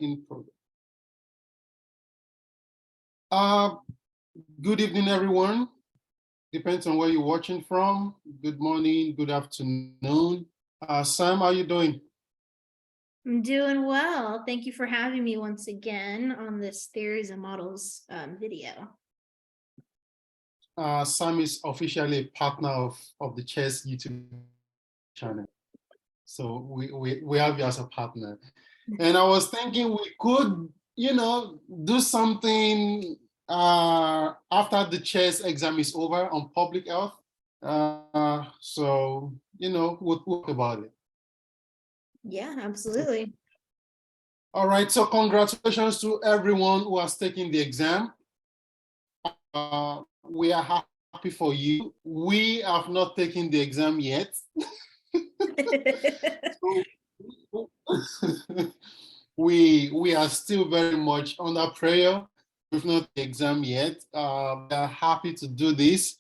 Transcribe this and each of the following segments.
in progress. Uh, Good evening, everyone. Depends on where you're watching from. Good morning, good afternoon. Sam, how are you doing? I'm doing well. Thank you for having me once again on this Theories and Models video. Sam is officially a partner of the CHES YouTube channel. So we have you as a partner. And I was thinking we could, do something after the CHES exam is over on public health. So, we'll talk about it. Yeah, absolutely. All right, so congratulations to everyone who has taken the exam. We are happy for you. We have not taken the exam yet. we are still very much under prayer. We've not the exam yet. We are happy to do this.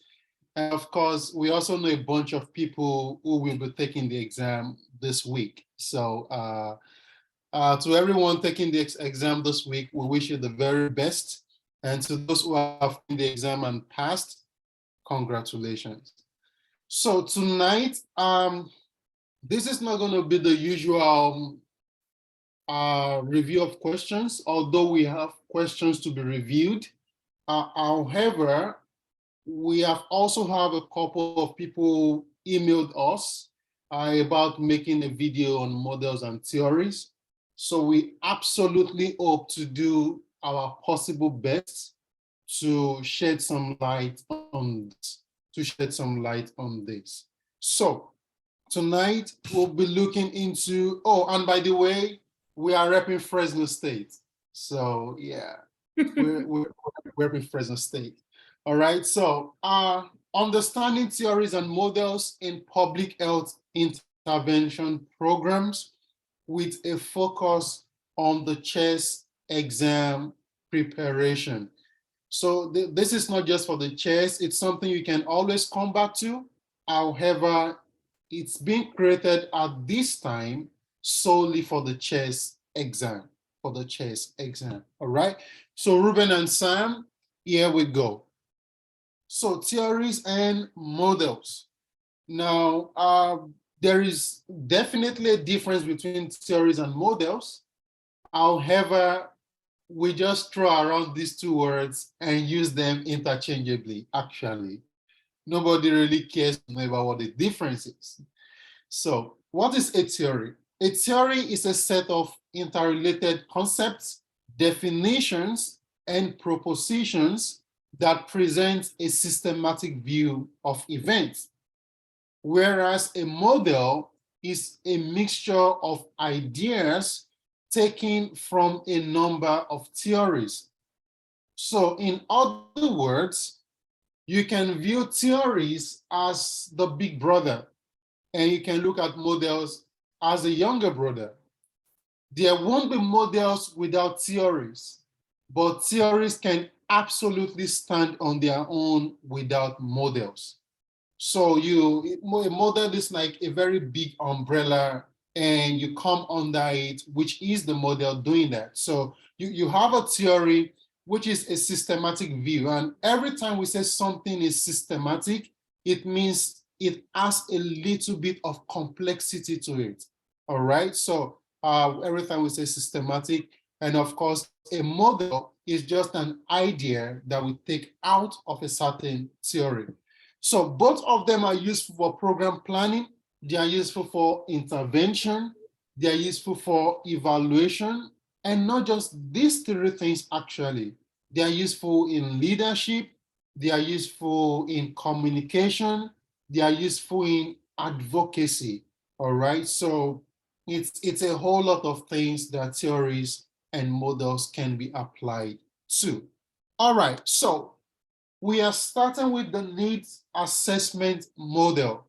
And of course, we also know a bunch of people who will be taking the exam this week. So to everyone taking the exam this week, we wish you the very best. And to those who have taken the exam and passed, congratulations. So tonight, this is not going to be the usual review of questions, although we have questions to be reviewed. However, we have also have a couple of people emailed us about making a video on models and theories. So we absolutely hope to do our possible best to shed some light on this, So tonight we'll be looking into, oh, and by the way, we are repping Fresno State. So yeah, we're repping Fresno State. All right, so understanding theories and models in public health intervention programs with a focus on the CHES exam preparation. So this is not just for the CHES, it's something you can always come back to. However, it's being created at this time solely for the CHES exam, all right? So Ruben and Sam, here we go. So theories and models. Now, there is definitely a difference between theories and models. However, we just throw around these two words and use them interchangeably, actually. Nobody really cares about what the difference is. So what is a theory? A theory is a set of interrelated concepts, definitions, and propositions that present a systematic view of events, whereas a model is a mixture of ideas taken from a number of theories. So in other words, you can view theories as the big brother, and you can look at models as a younger brother. There won't be models without theories, but theories can absolutely stand on their own without models. So a model is like a very big umbrella and you come under it, which is the model doing that. So you have a theory, which is a systematic view. And every time we say something is systematic, it means it has a little bit of complexity to it. All right. So every time we say systematic, and of course, a model is just an idea that we take out of a certain theory. So both of them are useful for program planning. They are useful for intervention. They are useful for evaluation. And not just these three things, actually. They are useful in leadership. They are useful in communication. They are useful in advocacy. All right. So it's a whole lot of things that theories and models can be applied to. All right. So we are starting with the needs assessment model.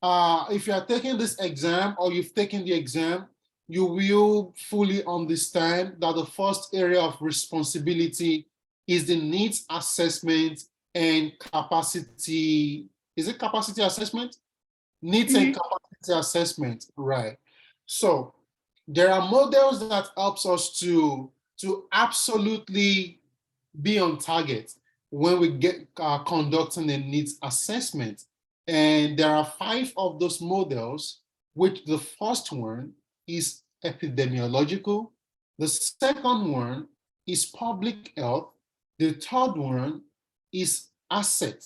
If you are taking this exam or you've taken the exam, you will fully understand that the first area of responsibility is the needs assessment and capacity. Is it capacity assessment? Needs and capacity assessment, right. So There are models that helps us to absolutely be on target when we get conducting a needs assessment. And there are 5 of those models, which the first one is epidemiological, the second one is public health, the third one is asset,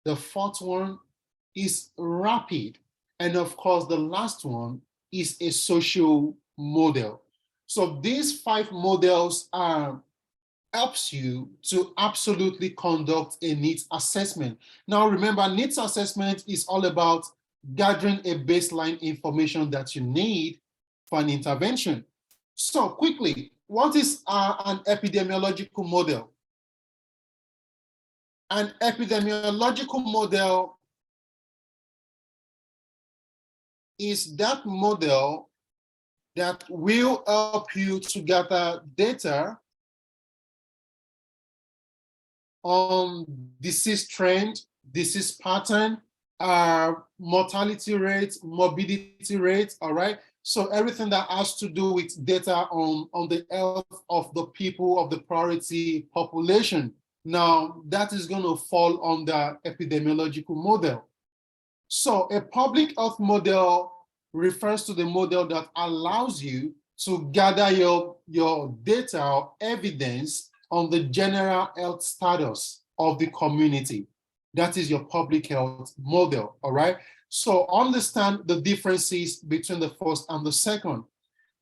the fourth one is rapid, and of course the last one is a social model. So these 5 models helps you to absolutely conduct a needs assessment. Now, remember, needs assessment is all about gathering a baseline information that you need for an intervention. So quickly, what is an epidemiological model? An epidemiological model is that model that will help you to gather data on disease trend, disease pattern, mortality rate, morbidity rate, all right? So everything that has to do with data on the health of the people of the priority population. Now, that is going to fall under epidemiological model. So a public health model refers to the model that allows you to gather your data or evidence on the general health status of the community. That is your public health model, all right? So understand the differences between the first and the second.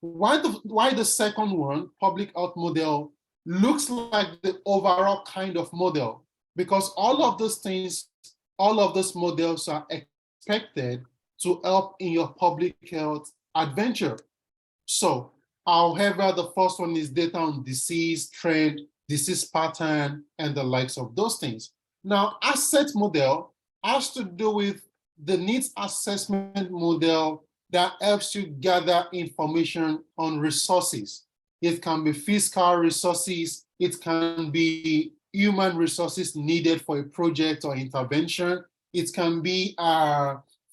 Why the second one, public health model, looks like the overall kind of model? Because all of those things, all of those models are expected to help in your public health adventure. So, however, the first one is data on disease, trend, disease pattern, and the likes of those things. Now, asset model has to do with the needs assessment model that helps you gather information on resources. It can be fiscal resources, it can be human resources needed for a project or intervention, it can be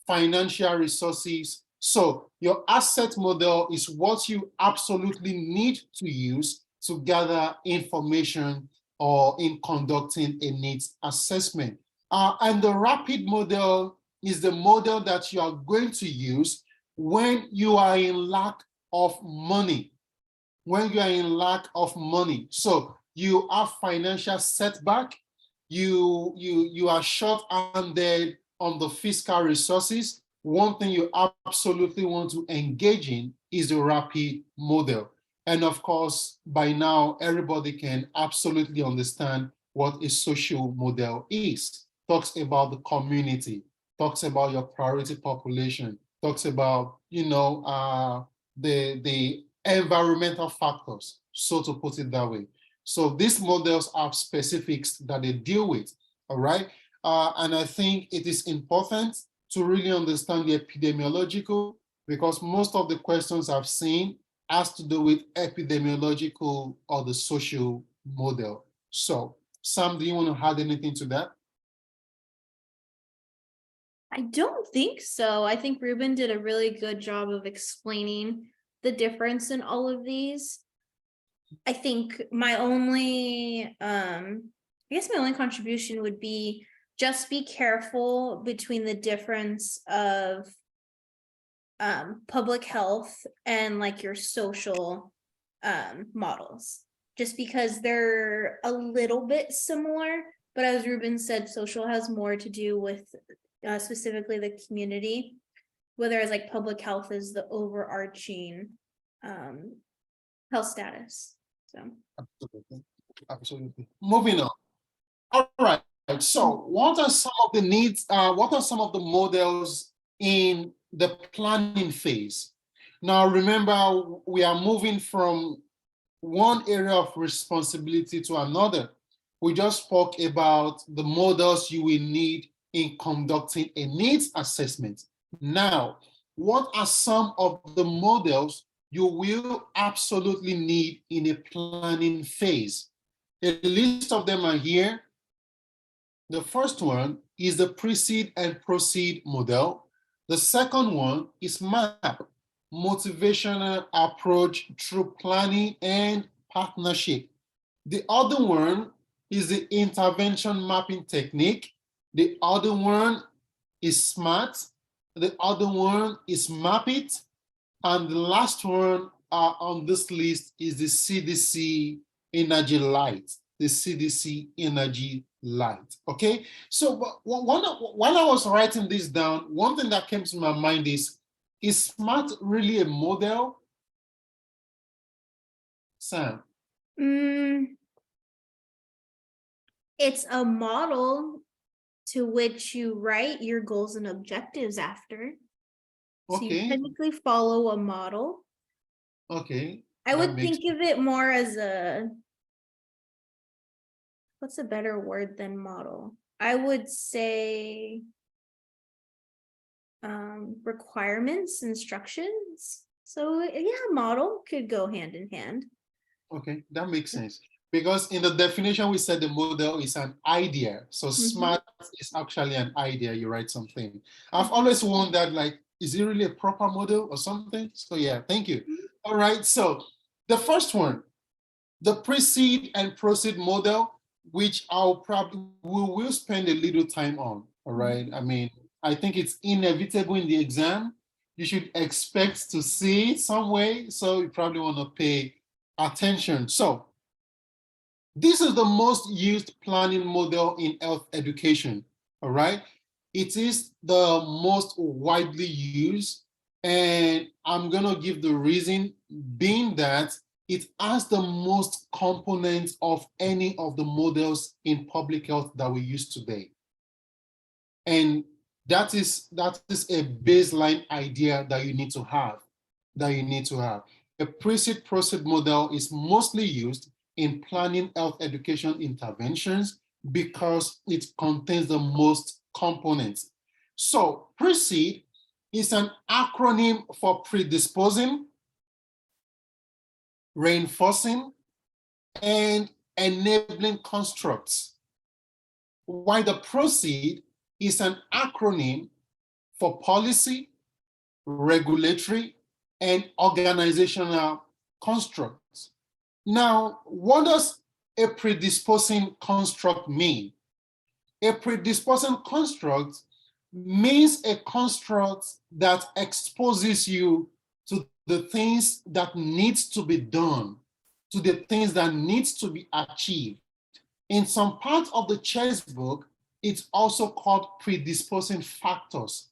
financial resources. So your asset model is what you absolutely need to use to gather information or in conducting a needs assessment. And the rapid model is the model that you are going to use when you are in lack of money. When you are in lack of money. So you have financial setback, you are short-handed on the fiscal resources. One thing you absolutely want to engage in is the rapid model. And of course, by now, everybody can absolutely understand what a social model is. Talks about the community, talks about your priority population, talks about, the environmental factors, so to put it that way. So these models have specifics that they deal with, all right? And I think it is important to really understand the epidemiological, because most of the questions I've seen has to do with epidemiological or the social model. So Sam, do you want to add anything to that? I don't think so. I think Ruben did a really good job of explaining the difference in all of these. I think my only contribution would be just be careful between the difference of public health and like your social models, just because they're a little bit similar, but as Ruben said, social has more to do with specifically the community, whereas like public health is the overarching health status. So Absolutely. Moving on. All right. So what are some of the needs? What are some of the models in the planning phase? Now, remember, we are moving from one area of responsibility to another. We just spoke about the models you will need in conducting a needs assessment. Now, what are some of the models you will absolutely need in a planning phase? A list of them are here. The first one is the precede and proceed model. The second one is MAP. motivational approach through planning and partnership. The other one is the intervention mapping technique. The other one is SMART. The other one is MAP IT. And the last one on this list is the CDC Energy Light. The CDC Energy Light. Okay. So while I was writing this down, one thing that came to my mind is SMART really a model? Sam? It's a model to which you write your goals and objectives after. So you Okay. technically follow a model. Okay. I would think of it more as what's a better word than model? I would say requirements, instructions. So yeah, model could go hand in hand. Okay, that makes sense. Because in the definition, we said the model is an idea. So SMART is actually an idea. You write something. I've always wondered, like, is it really a proper model or something? So yeah, thank you. All right, so the first one, the precede and proceed model, which we will spend a little time on. All right, I mean, I think it's inevitable in the exam. You should expect to see it some way, so you probably want to pay attention. So this is the most used planning model in health education, all right? It is the most widely used, and I'm gonna give the reason being that it has the most components of any of the models in public health that we use today. And that is a baseline idea that you need to have, A precede proceed model is mostly used in planning health education interventions because it contains the most components. So precede is an acronym for predisposing, reinforcing, and enabling constructs, while the proceed is an acronym for policy, regulatory, and organizational constructs. Now, what does a predisposing construct mean? A predisposing construct means a construct that exposes you to the things that needs to be done, to the things that needs to be achieved. In some parts of the CHES book, it's also called predisposing factors.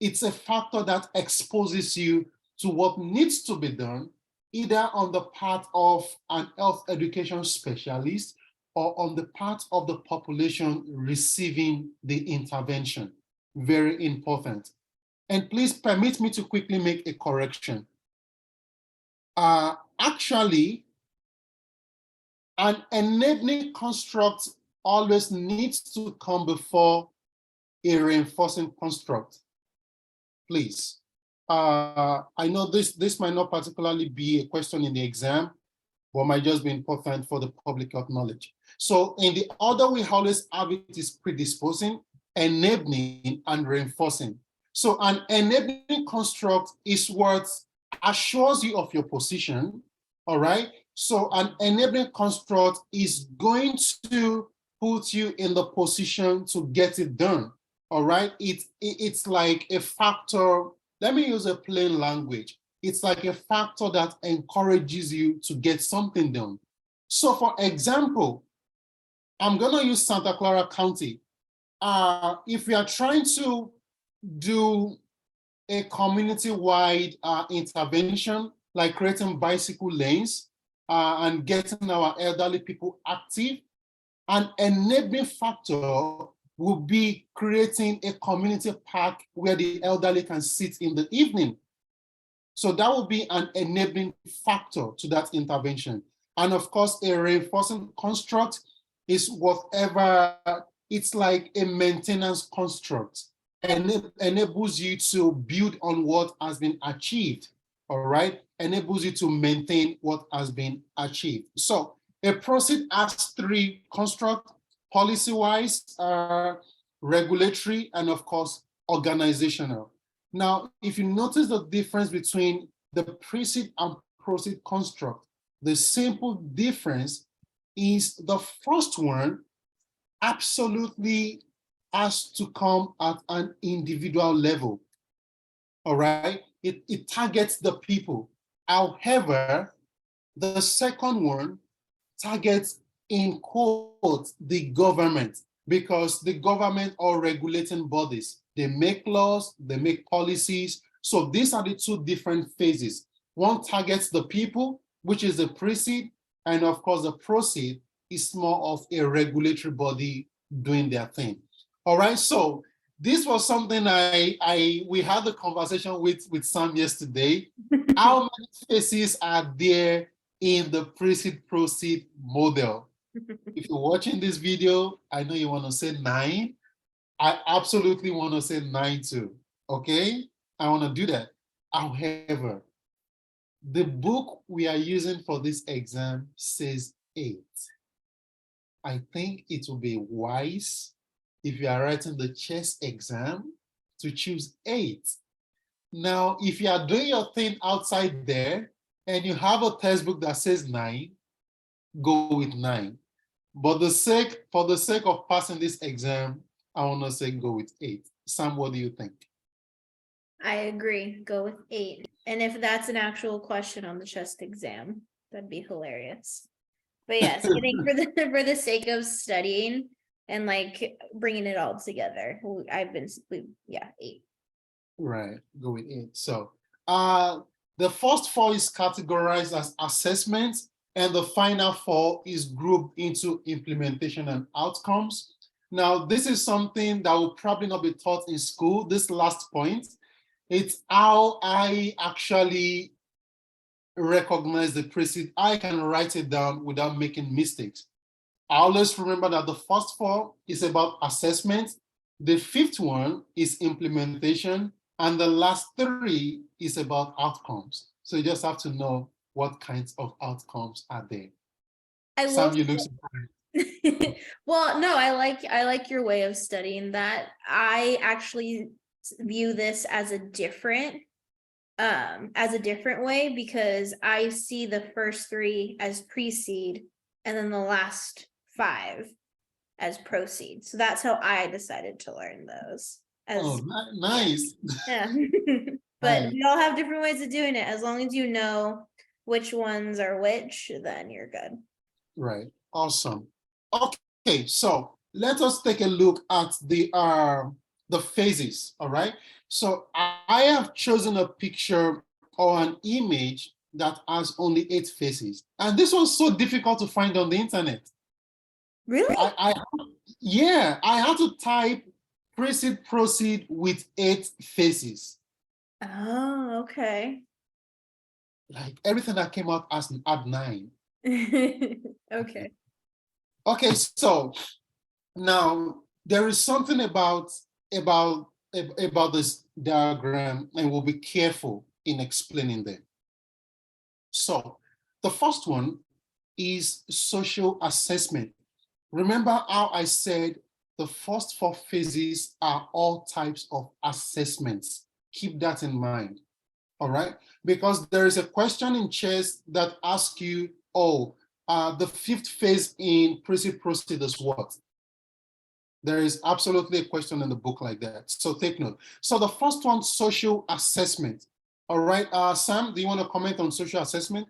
It's a factor that exposes you to what needs to be done, either on the part of an health education specialist or on the part of the population receiving the intervention. Very important. And please permit me to quickly make a correction. Actually, an enabling construct always needs to come before a reinforcing construct. Please. I know this might not particularly be a question in the exam, but might just be important for the public health knowledge. So in the order we always have it is predisposing, enabling, and reinforcing. So an enabling construct is what assures you of your position, all right? So an enabling construct is going to put you in the position to get it done, all right? It's like a factor. Let me use a plain language. It's like a factor that encourages you to get something done. So for example, I'm gonna use Santa Clara County. If we are trying to do a community-wide intervention, like creating bicycle lanes and getting our elderly people active, an enabling factor will be creating a community park where the elderly can sit in the evening. So that will be an enabling factor to that intervention. And of course, a reinforcing construct is whatever, it's like a maintenance construct, and it enables you to build on what has been achieved, all right? Enables you to maintain what has been achieved. So a proceed has three constructs: policy-wise, regulatory, and of course, organizational. Now, if you notice the difference between the precede and proceed construct, the simple difference is the first one absolutely has to come at an individual level. All right, it targets the people. However, the second one targets in quotes the government, because the government are regulating bodies. They make laws, they make policies. So these are the two different phases. One targets the people, which is the precede, and of course the proceed is more of a regulatory body doing their thing. All right, so this was something we had a conversation with Sam yesterday. How many phases are there in the precede proceed model? If you're watching this video, I know you want to say 9. I absolutely want to say 9 too. Okay, I want to do that. However, the book we are using for this exam says 8. I think it will be wise if you are writing the CHES exam to choose 8. Now, if you are doing your thing outside there and you have a textbook that says 9, go with 9. But for the sake of passing this exam, I want to say go with 8. Sam, what do you think? I agree. Go with 8. And if that's an actual question on the CHES exam, that'd be hilarious. But yes, I think for the sake of studying and like bringing it all together, I've been 8. Right, go with 8. So the first 4 is categorized as assessments, and the final 4 is grouped into implementation and outcomes. Now, this is something that will probably not be taught in school, this last point. It's how I actually recognize the precede. I can write it down without making mistakes. I always remember that the first 4 is about assessment, the 5th one is implementation, and the last 3 is about outcomes. So you just have to know what kinds of outcomes are there. Sam, you look surprised. Well, no, I like your way of studying that. I actually view this as a different way, because I see the first 3 as precede and then the last 5 as proceed. So that's how I decided to learn those. Oh, nice. Yeah. But Nice. we all have different ways of doing it. As long as you know which ones are which, then you're good. Right. Awesome. Okay, so let us take a look at the phases. All right. So I have chosen a picture or an image that has only 8 phases, and this was so difficult to find on the internet. Really? Yeah, I had to type precede proceed with 8 phases. Oh, okay. Like everything that came out as at 9. Okay. Okay, so now there is something about this diagram, and we'll be careful in explaining them. So the first one is social assessment. Remember how I said the first 4 phases are all types of assessments. Keep that in mind. All right, because there is a question in CHES that asks you, the 5th phase in precede proceed is what? There is absolutely a question in the book like that. So take note. So the first one, social assessment. All right, Sam, do you want to comment on social assessment?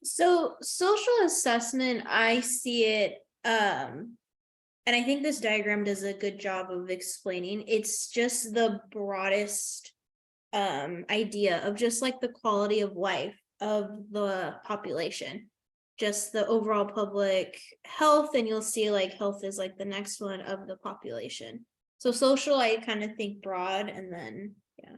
So social assessment, I see it, and I think this diagram does a good job of explaining. It's just the broadest idea of just like the quality of life of the population, just the overall public health, and you'll see like health is like the next one of the population. So social, I kind of think broad, and then yeah.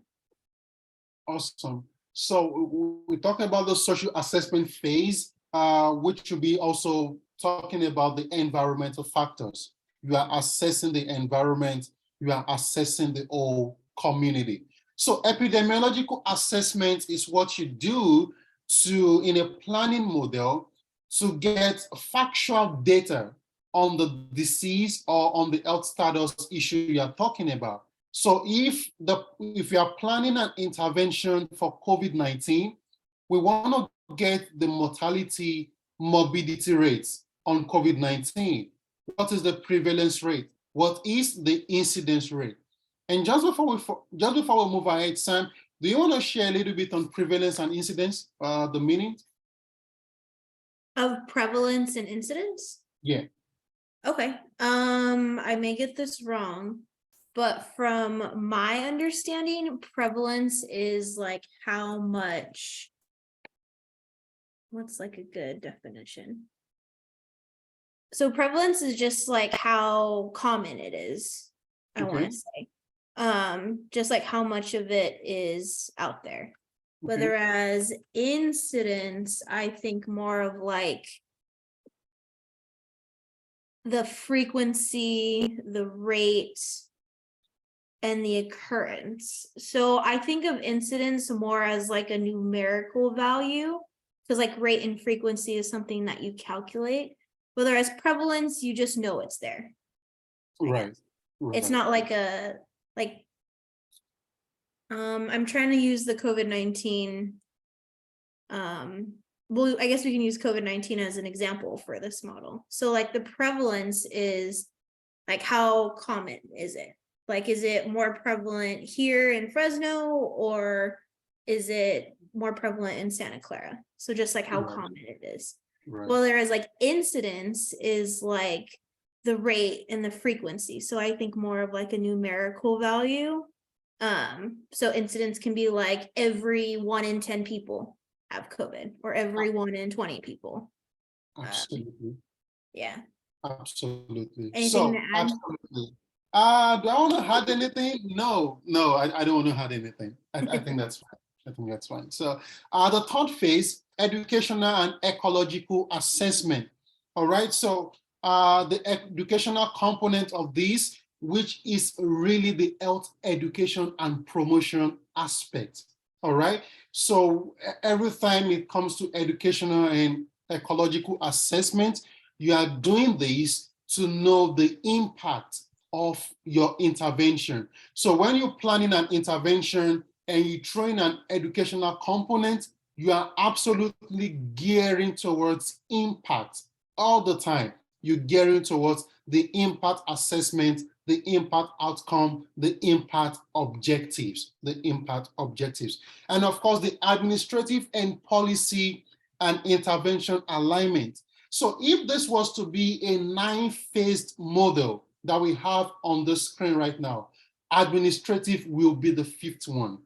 Awesome. So we're talking about the social assessment phase, which should be also talking about the environmental factors. You are assessing the environment, you are assessing the whole community. So epidemiological assessment is what you do in a planning model, to get factual data on the disease or on the health status issue you are talking about. So if you are planning an intervention for COVID-19, we want to get the mortality, morbidity rates on COVID-19. What is the prevalence rate? What is the incidence rate? And just before we move ahead, Sam, do you want to share a little bit on prevalence and incidence, the meaning? Of prevalence and incidence? Yeah. Okay. I may get this wrong, but from my understanding, prevalence is like how much. What's like a good definition? So prevalence is just like how common it is, I want to say. Just like how much of it is out there. Whereas incidence, I think more of like the frequency, the rate, and the occurrence. So I think of incidence more as like a numerical value, because like rate and frequency is something that you calculate. Whereas prevalence, you just know it's there. Right. It's not like I'm trying to use the COVID-19. Well, I guess we can use COVID-19 as an example for this model. So like the prevalence is like how common is it? Like, is it more prevalent here in Fresno, or is it more prevalent in Santa Clara? So just like how common it is. Well, there is like incidence is like the rate and the frequency. So I think more of like a numerical value. So incidence can be like every 1 in 10 people have COVID, or every 1 in 20 people. Absolutely. Yeah. Absolutely. Anything to add? Absolutely. Do I want to add anything? No, I don't want to add anything. I think that's fine. I think that's fine. So the third phase, educational and ecological assessment. All right. So the educational component of this, which is really the health education and promotion aspect. All right. So every time it comes to educational and ecological assessment, you are doing this to know the impact of your intervention. So when you're planning an intervention and you throw in an educational component, you are absolutely gearing towards impact all the time. You're gearing towards the impact assessment, the impact outcome, the impact objectives, And of course, the administrative and policy and intervention alignment. So if this was to be a 9-phased model that we have on the screen right now, administrative will be the 5th one.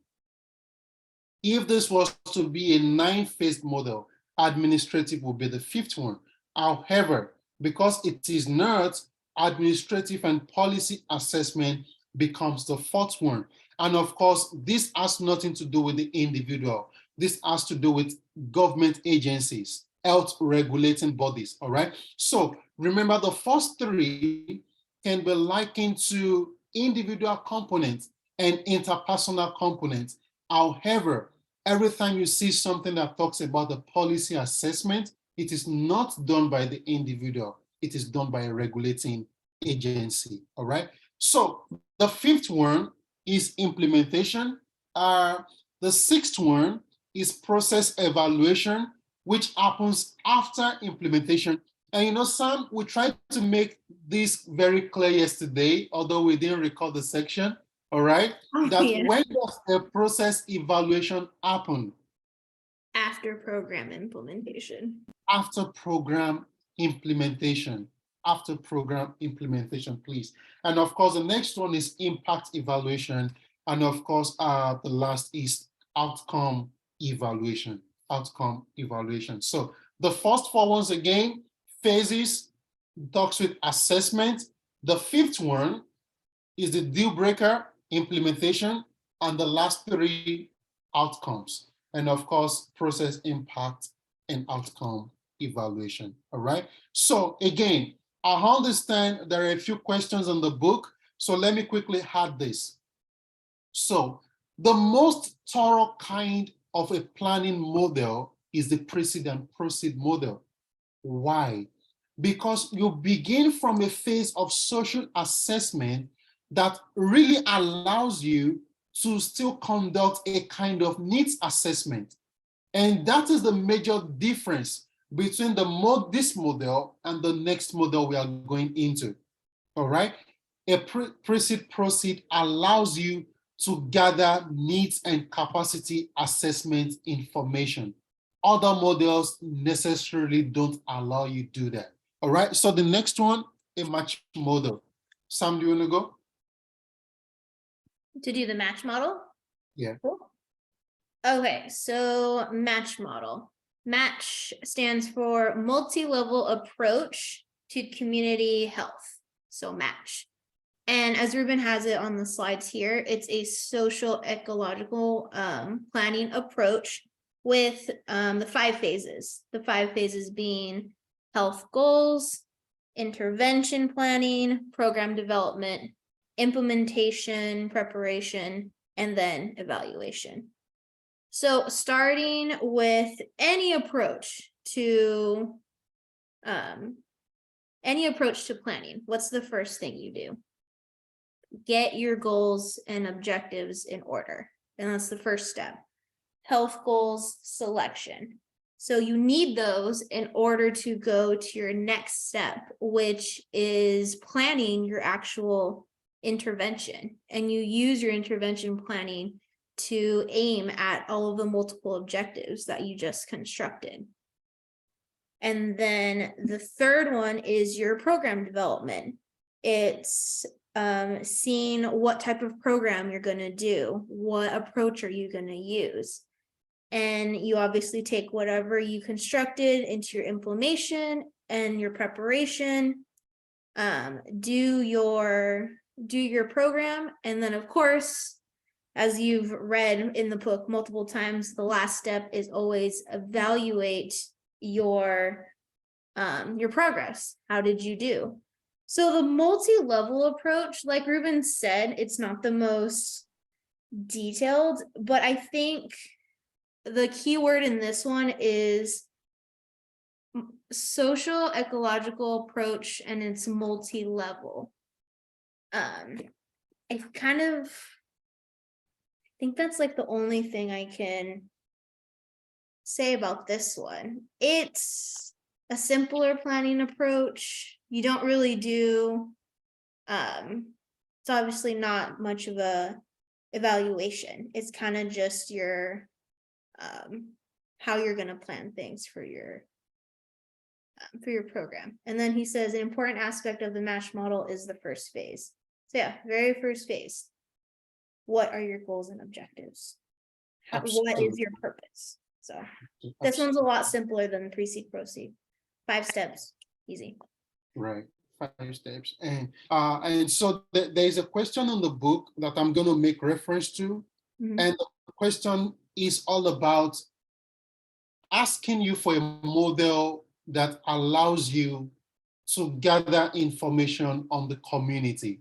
If this was to be a 9-phased model, administrative will be the 5th one. However, because it is not, administrative and policy assessment becomes the 4th one. And of course, this has nothing to do with the individual. This has to do with government agencies, health regulating bodies, all right? So remember, the first 3 can be likened to individual components and interpersonal components. However, every time you see something that talks about the policy assessment, it is not done by the individual. It is done by a regulating agency, all right? So the 5th one is implementation. The 6th one is process evaluation, which happens after implementation. And you know, Sam, we tried to make this very clear yesterday, although we didn't record the section, all right? That when does the process evaluation happen? After program implementation. After program implementation. After program implementation, please. And of course, the next one is impact evaluation. And of course, the last is outcome evaluation. Outcome evaluation. So the first 4 ones again, phases, talks with assessment. The 5th one is the deal breaker, implementation, and the last 3 outcomes. And of course, process impact and outcome evaluation. All right. So again, I understand there are a few questions on the book. So let me quickly add this. So the most thorough kind of a planning model is the precede and proceed model. Why? Because you begin from a phase of social assessment that really allows you to still conduct a kind of needs assessment. And that is the major difference between this model and the next model we are going into. All right. A pre-seed proceed allows you to gather needs and capacity assessment information. Other models necessarily don't allow you to do that. All right. So the next one, a match model. Sam, do you want to go? To do the match model? Yeah. Cool. Okay, so match model. Match stands for multi-level approach to community health. So match. And as Ruben has it on the slides here, it's a social ecological planning approach with the 5 phases. The 5 phases being health goals, intervention planning, program development, implementation, preparation, and then evaluation. So starting with any approach to planning, what's the first thing you do? Get your goals and objectives in order. And that's the first step. Health goals selection. So you need those in order to go to your next step, which is planning your actual intervention. And you use your intervention planning to aim at all of the multiple objectives that you just constructed. And then the third one is your program development. It's seeing what type of program you're going to do, what approach are you going to use. And you obviously take whatever you constructed into your implementation and your preparation, do your program, and then of course, as you've read in the book multiple times, the last step is always evaluate your progress. How did you do? So the multi-level approach, like Ruben said, it's not the most detailed, but I think the key word in this one is social ecological approach, and it's multi-level. I think that's like the only thing I can say about this one. It's a simpler planning approach. You don't really do, it's obviously not much of a evaluation. It's kind of just your, how you're going to plan things for your program. And then he says an important aspect of the MASH model is the first phase. So yeah, very first phase. What are your goals and objectives? What is your purpose? So this one's a lot simpler than pre-seed proceed. 5 steps, easy. Right, 5 steps. And so there's a question in the book that I'm going to make reference to. Mm-hmm. And the question is all about asking you for a model that allows you to gather information on the community.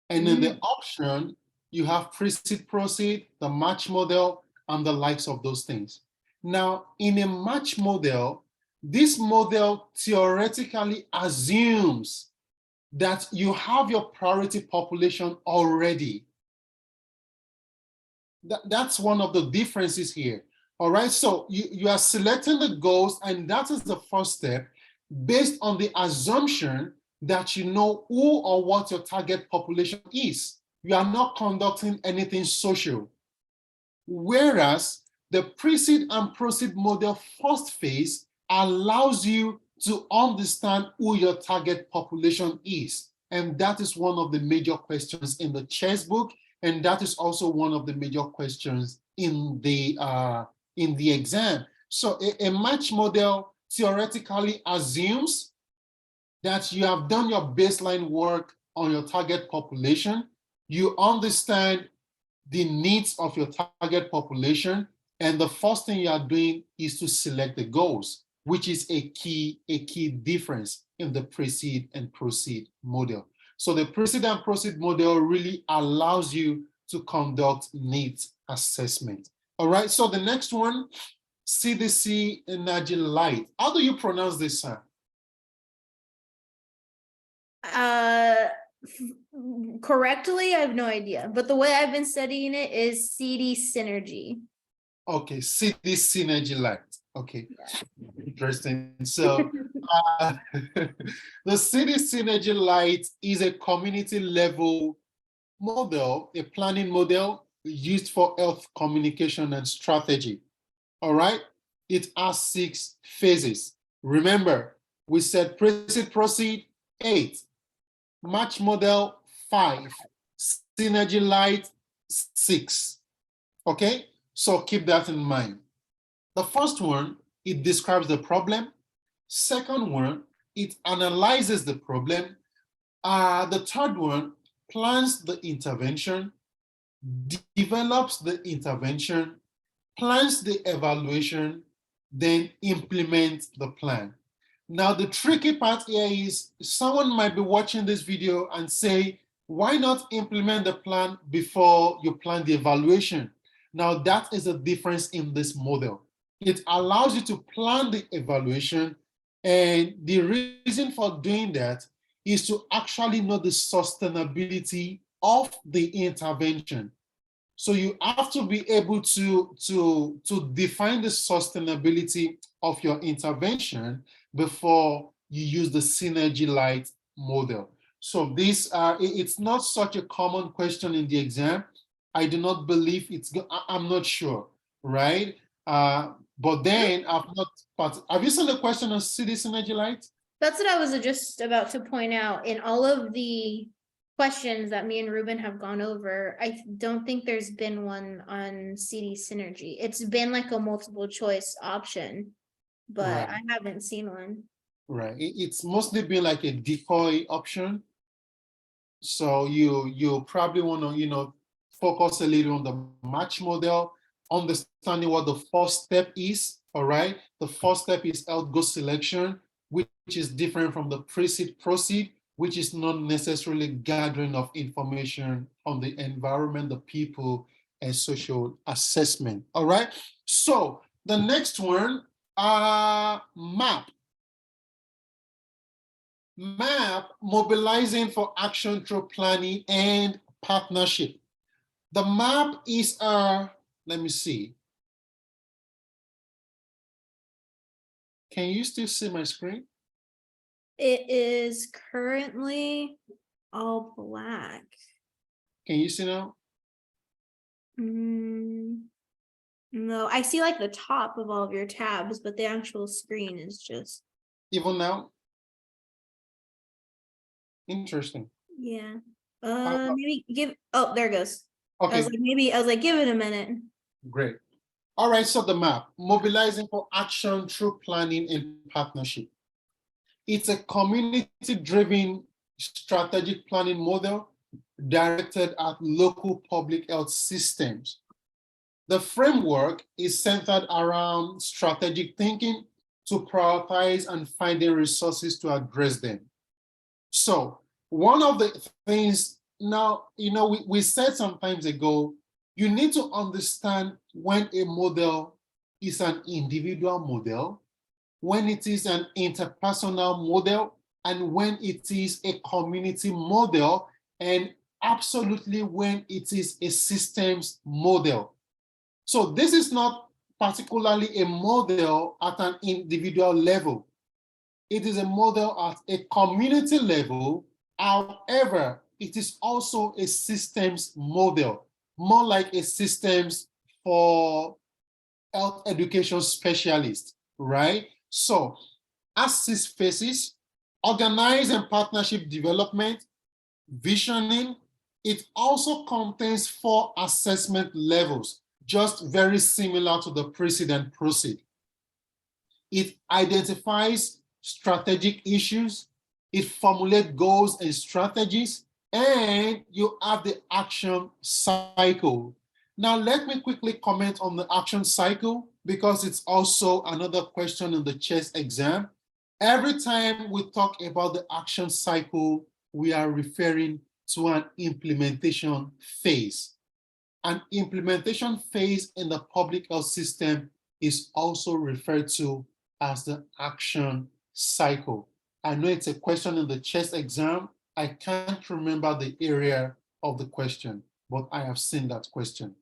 And in the option, you have pre-seed proceed, the match model, and the likes of those things. Now, in a match model, this model theoretically assumes that you have your priority population already. That's one of the differences here. All right, so you are selecting the goals, and that is the first step based on the assumption that you know who or what your target population is. You are not conducting anything social. Whereas the pre-seed and proceed model first phase allows you to understand who your target population is. And that is one of the major questions in the CHES book. And that is also one of the major questions in the exam. So a match model theoretically assumes that you have done your baseline work on your target population, you understand the needs of your target population, and the first thing you are doing is to select the goals, which is a key difference in the pre-seed and proceed model. So the pre-seed and proceed model really allows you to conduct needs assessment. All right, so the next one, CDC Energy Light. How do you pronounce this, sir? correctly, I have no idea, but the way I've been studying it is CD synergy. Okay, CD synergy light. Okay, Yeah. interesting. So the CD synergy light is a community level model, a planning model used for health communication and strategy. All right, it has 6 phases. Remember, we said proceed 8, match model 5, synergy light 6. Okay, so keep that in mind. The first one, it describes the problem. Second one, it analyzes the problem. The third one, plans the intervention, develops the intervention, plans the evaluation, then implement the plan. Now, the tricky part here is someone might be watching this video and say, why not implement the plan before you plan the evaluation? Now, that is a difference in this model. It allows you to plan the evaluation, and the reason for doing that is to actually know the sustainability of the intervention. So you have to be able to define the sustainability of your intervention before you use the synergy light model. So this it's not such a common question in the exam. I do not believe it's I'm not sure, right? But then I've not, but have you seen the question on CD synergy light? That's what I was just about to point out. In all of the questions that me and Ruben have gone over, I don't think there's been one on CD synergy. It's been like a multiple choice option, but Right. I haven't seen one. Right. It's mostly been like a decoy option. So you probably want to, focus a little on the match model, understanding what the first step is. All right. The first step is health goal selection, which is different from the proceed, which is not necessarily gathering of information on the environment, the people, and social assessment. All right. So the next one, map. Map, mobilizing for action through planning and partnership. The map is let me see. Can you still see my screen? It is currently all black. Can you see now? No, I see like the top of all of your tabs, but the actual screen is just, Even now? Interesting. yeah. Uh, Maybe give, oh, there it goes. okay, I was like, give it a minute. great. All right, so the map, mobilizing for action through planning and partnership. It's a community-driven strategic planning model directed at local public health systems. The framework is centered around strategic thinking to prioritize and finding resources to address them. So one of the things now, we said some times ago, you need to understand when a model is an individual model, when it is an interpersonal model, and when it is a community model, and absolutely when it is a systems model. So this is not particularly a model at an individual level. It is a model at a community level. However, it is also a systems model, more like a systems for health education specialists, right? So as 6 phases, organize and partnership development, visioning, it also contains 4 assessment levels, just very similar to the precedent proceed. It identifies strategic issues, it formulates goals and strategies, and you have the action cycle. Now, let me quickly comment on the action cycle because it's also another question in the CHES exam. Every time we talk about the action cycle, we are referring to an implementation phase. An implementation phase in the public health system is also referred to as the action cycle. I know it's a question in the CHES exam. I can't remember the area of the question, but I have seen that question.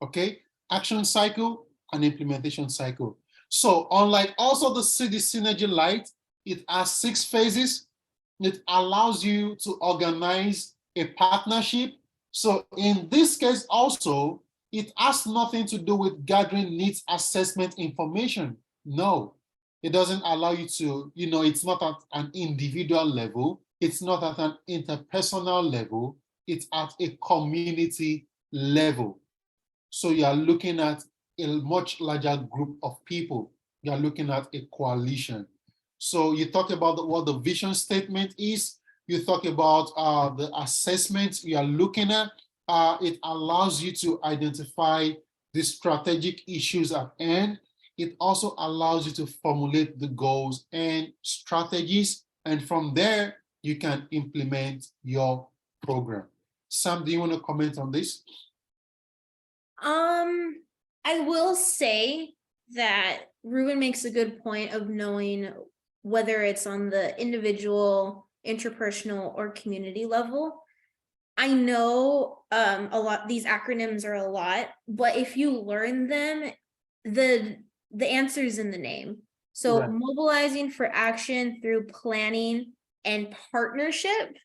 Okay, action cycle and implementation cycle. So unlike also the CD Synergy Lite, it has 6 phases. It allows you to organize a partnership. So in this case also, it has nothing to do with gathering needs assessment information. No, it doesn't allow you to, it's not at an individual level. It's not at an interpersonal level. It's at a community level. So you are looking at a much larger group of people. You are looking at a coalition. So you talk about what the vision statement is. You talk about the assessments you are looking at. It allows you to identify the strategic issues at hand. It also allows you to formulate the goals and strategies. And from there, you can implement your program. Sam, do you want to comment on this? I will say that Ruben makes a good point of knowing whether it's on the individual, interpersonal, or community level. I know a lot, these acronyms are a lot, but if you learn them, the answer's in the name. So Right. mobilizing for action through planning and partnership,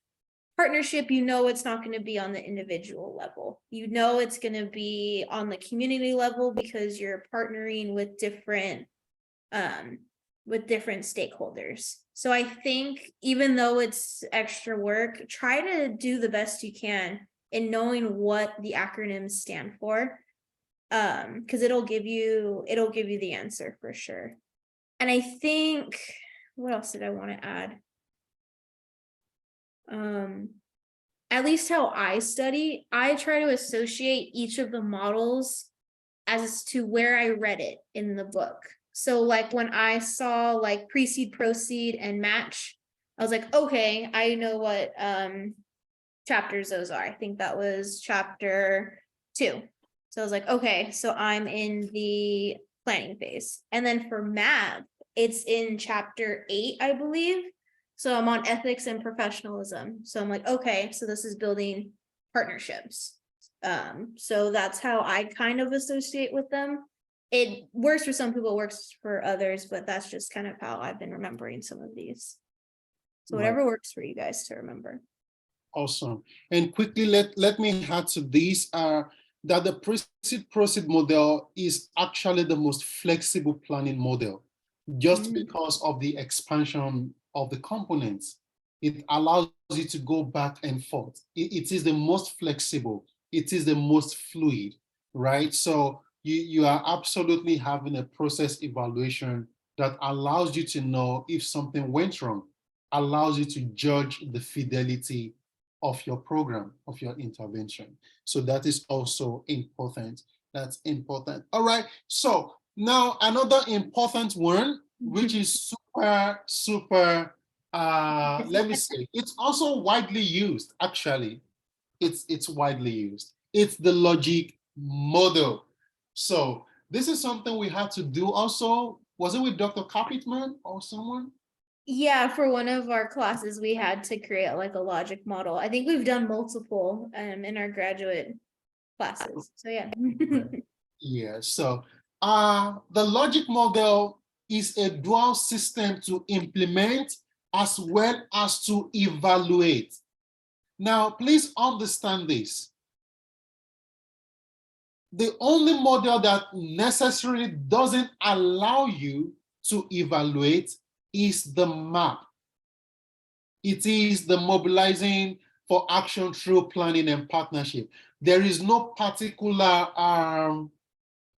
it's not going to be on the individual level. It's going to be on the community level because you're partnering with different stakeholders. So I think even though it's extra work, try to do the best you can in knowing what the acronyms stand for. Because it'll give you the answer for sure. And I think, what else did I want to add? At least how I study, I try to associate each of the models as to where I read it in the book. So like when I saw like precede, proceed, and match, I was like, okay, I know what chapters those are. I think that was chapter 2. So I was like, okay, so I'm in the planning phase. And then for math, it's in chapter 8, I believe. So I'm on ethics and professionalism. So I'm like, okay, so this is building partnerships. So that's how I kind of associate with them. It works for some people, works for others, but that's just kind of how I've been remembering some of these. So whatever works for you guys to remember. Awesome. And quickly, let me add to this, that the proceed model is actually the most flexible planning model, just because of the expansion of the components. It allows you to go back and forth. It is the most flexible. It is the most fluid, right? So you are absolutely having a process evaluation that allows you to know if something went wrong, allows you to judge the fidelity of your program, of your intervention. So that is also important. That's important. All right. So now another important one, which is super, let me say, it's also widely used, actually. It's widely used. It's the logic model. So this is something we had to do also. Was it with Dr. Kapitman or someone? Yeah, for one of our classes, we had to create like a logic model. I think we've done multiple in our graduate classes. So yeah. Yeah, so the logic model is a dual system to implement as well as to evaluate. Now, please understand this. The only model that necessarily doesn't allow you to evaluate is the MAP. It is the mobilizing for action through planning and partnership. There is no particular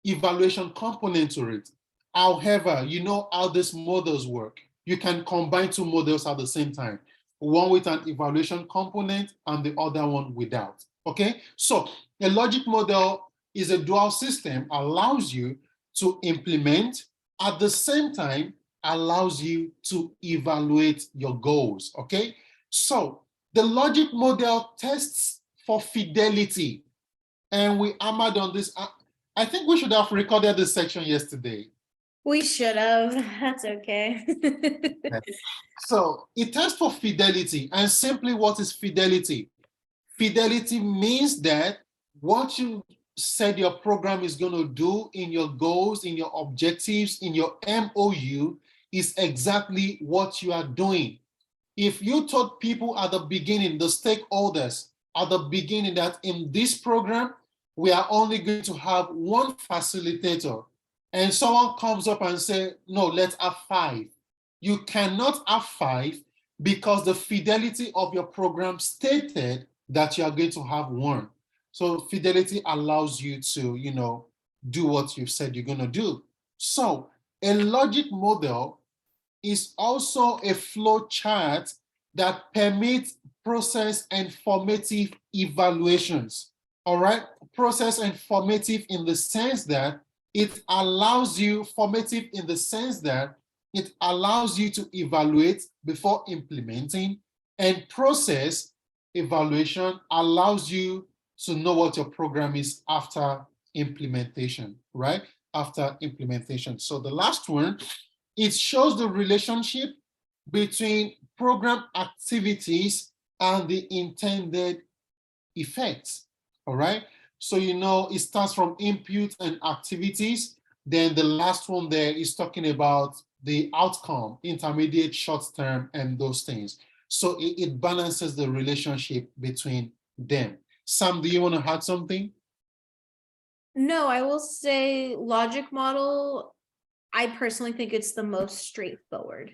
evaluation component to it. However, you know how these models work. You can combine 2 models at the same time, one with an evaluation component and the other one without. Okay, so a logic model is a dual system, allows you to implement, at the same time allows you to evaluate your goals. Okay, so the logic model tests for fidelity, and we hammered on this. I think we should have recorded this section yesterday. We should have. That's okay. So it tests for fidelity. And simply, what is fidelity? Fidelity means that what you said your program is going to do in your goals, in your objectives, in your MOU is exactly what you are doing. If you told people at the beginning, the stakeholders at the beginning, that in this program, we are only going to have one facilitator, and someone comes up and say, no, let's have 5. You cannot have 5 because the fidelity of your program stated that you are going to have 1. So fidelity allows you to, do what you've said you're going to do. So a logic model is also a flow chart that permits process and formative evaluations. All right, process and formative in the sense that it allows you, formative in the sense that it allows you to evaluate before implementing, and process evaluation allows you to know what your program is after implementation, right? After implementation. So the last one, it shows the relationship between program activities and the intended effects. All right. So, it starts from input and activities. Then the last one there is talking about the outcome, intermediate, short term, and those things. So it balances the relationship between them. Sam, do you want to add something? No, I will say logic model, I personally think it's the most straightforward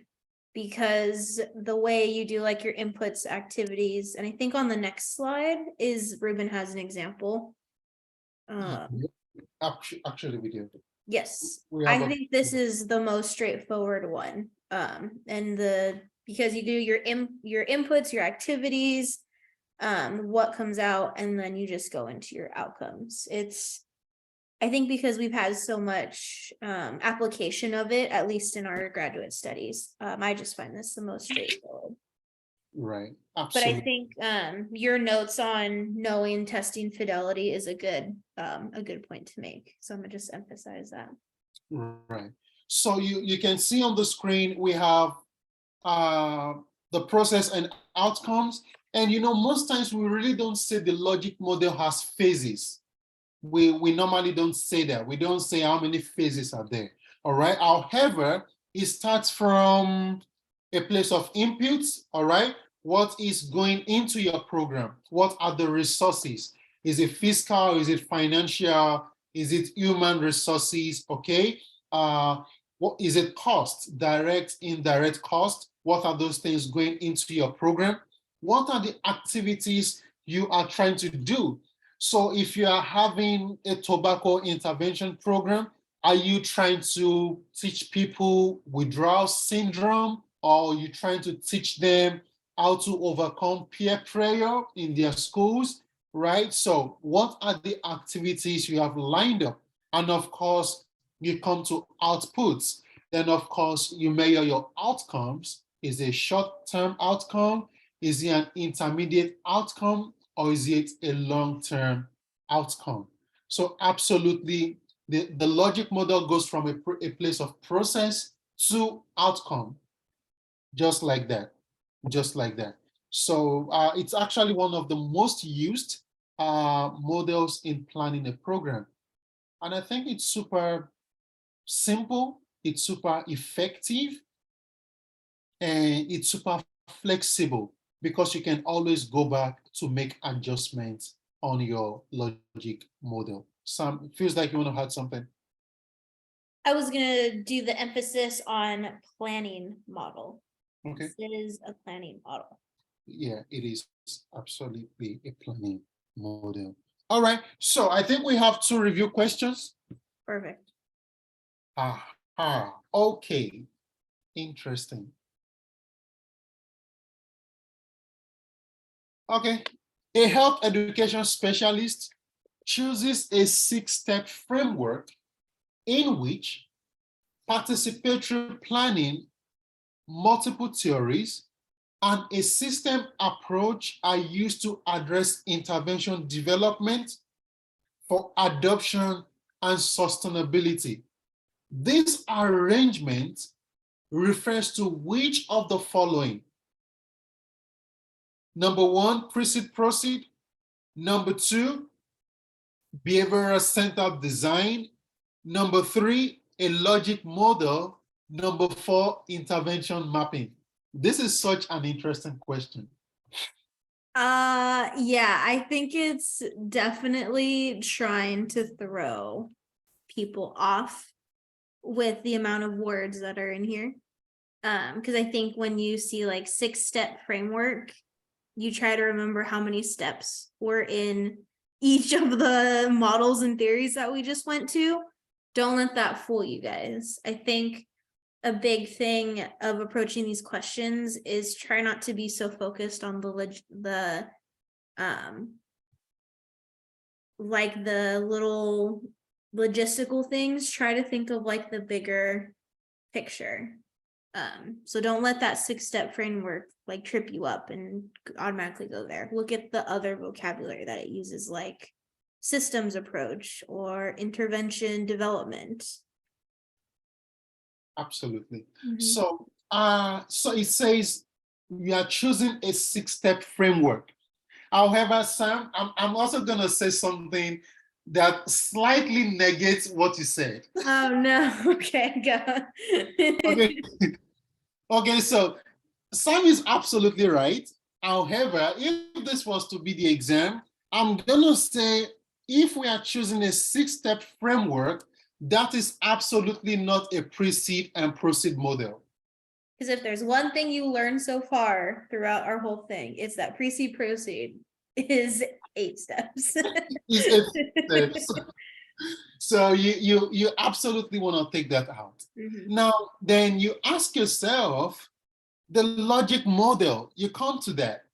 because the way you do like your inputs, activities, and I think on the next slide is Ruben has an example. Actually, we do. Yes, We I have think this is the most straightforward one. And because you do your inputs, your activities, what comes out, and then you just go into your outcomes. I think because we've had so much application of it, at least in our graduate studies, I just find this the most straightforward. Right. But I Absolutely. think your notes on knowing testing fidelity is a good point to make. So I'm gonna just emphasize that. Right. So you can see on the screen, we have the process and outcomes. And most times we really don't say the logic model has phases. We normally don't say that. We don't say how many phases are there. All right. However, it starts from a place of inputs. All right. What is going into your program? What are the resources? Is it fiscal? Is it financial? Is it human resources? Okay. What is it? Cost, direct, indirect cost? What are those things going into your program? What are the activities you are trying to do? So if you are having a tobacco intervention program, are you trying to teach people withdrawal syndrome, or are you trying to teach them how to overcome peer pressure in their schools, right? So what are the activities you have lined up? And of course, you come to outputs. Then of course, you measure your outcomes. Is it a short-term outcome? Is it an intermediate outcome? Or is it a long-term outcome? So absolutely, the logic model goes from a place of process to outcome, just like that, just like that. So it's actually one of the most used models in planning a program. And I think it's super simple, it's super effective, and it's super flexible because you can always go back to make adjustments on your logic model. Sam, it feels like you want to add something. I was gonna do the emphasis on planning model. Okay. It is a planning model. Yeah, it is absolutely a planning model. All right, so I think we have 2 review questions. Perfect. Okay, interesting. Okay, a health education specialist chooses a 6-step framework in which participatory planning, multiple theories, and a system approach are used to address intervention development for adoption and sustainability. This arrangement refers to which of the following? Number one, precede proceed. Number two, behavioral centered design. Number three, a logic model. Number four, intervention mapping. This is such an interesting question. Yeah, I think it's definitely trying to throw people off with the amount of words that are in here. Because I think when you see like 6-step framework, you try to remember how many steps were in each of the models and theories that we just went to. Don't let that fool you guys. I think a big thing of approaching these questions is try not to be so focused on the like the little logistical things. Try to think of like the bigger picture. So don't let that 6-step framework like trip you up and automatically go there. Look at the other vocabulary that it uses, like systems approach or intervention development. Absolutely. Mhm. So it says we are choosing a 6-step framework. However, Sam, I'm also gonna say something that slightly negates what you said. Oh no. Okay, go. Okay. Okay, so Sam is absolutely right. However, if this was to be the exam, I'm gonna say if we are choosing a 6-step framework, that is absolutely not a precede and proceed model. Because if there's one thing you learned so far throughout our whole thing, it's that precede proceed is 8 steps. It's 8 steps. So you absolutely want to take that out. Mhm. Now, then you ask yourself, the logic model, you come to that.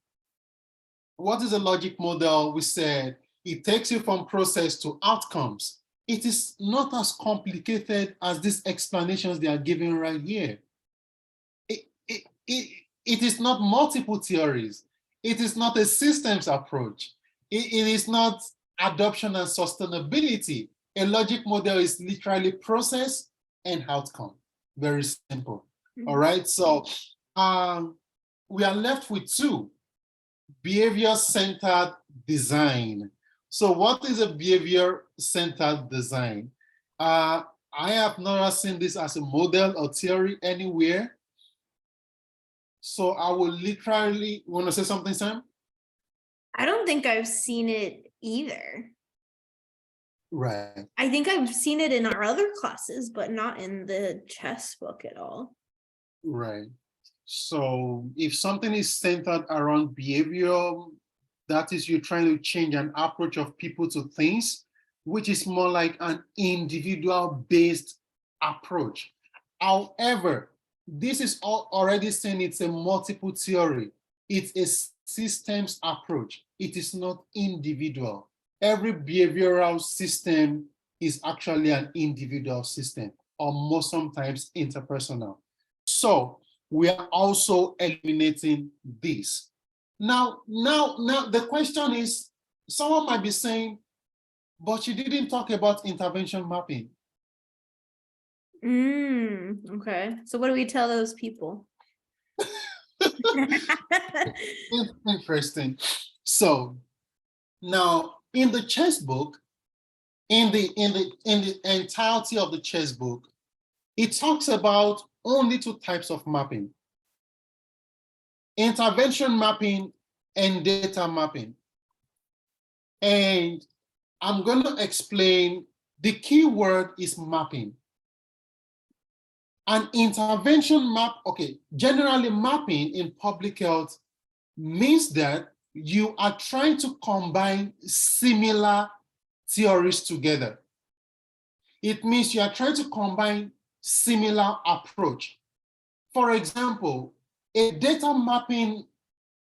What is a logic model? We said it takes you from process to outcomes. It is not as complicated as these explanations they are giving right here. It is not multiple theories. It is not a systems approach. It is not adoption and sustainability. A logic model is literally process and outcome. Very simple. All right. So we are left with two: behavior-centered design. So what is a behavior-centered design? I have never seen this as a model or theory anywhere. So I will literally want to say something, Sam? I don't think I've seen it either. Right, I think I've seen it in our other classes, but not in the CHES book at all. right. So if something is centered around behavior, that is you're trying to change an approach of people to things, which is more like an individual-based approach. However, this is already saying it's a multiple theory. It's a systems approach. It is not individual. Every behavioral system is actually an individual system, or most sometimes interpersonal. So we are also eliminating this. Now, the question is, someone might be saying, but you didn't talk about intervention mapping. Okay. So what do we tell those people? Interesting. So now in the CHES book, in the entirety of the CHES book, it talks about only 2 types of mapping: intervention mapping and data mapping. And I'm going to explain. The key word is mapping. An intervention map, okay, generally mapping in public health means that you are trying to combine similar theories together. It means you are trying to combine similar approach. For example, a data mapping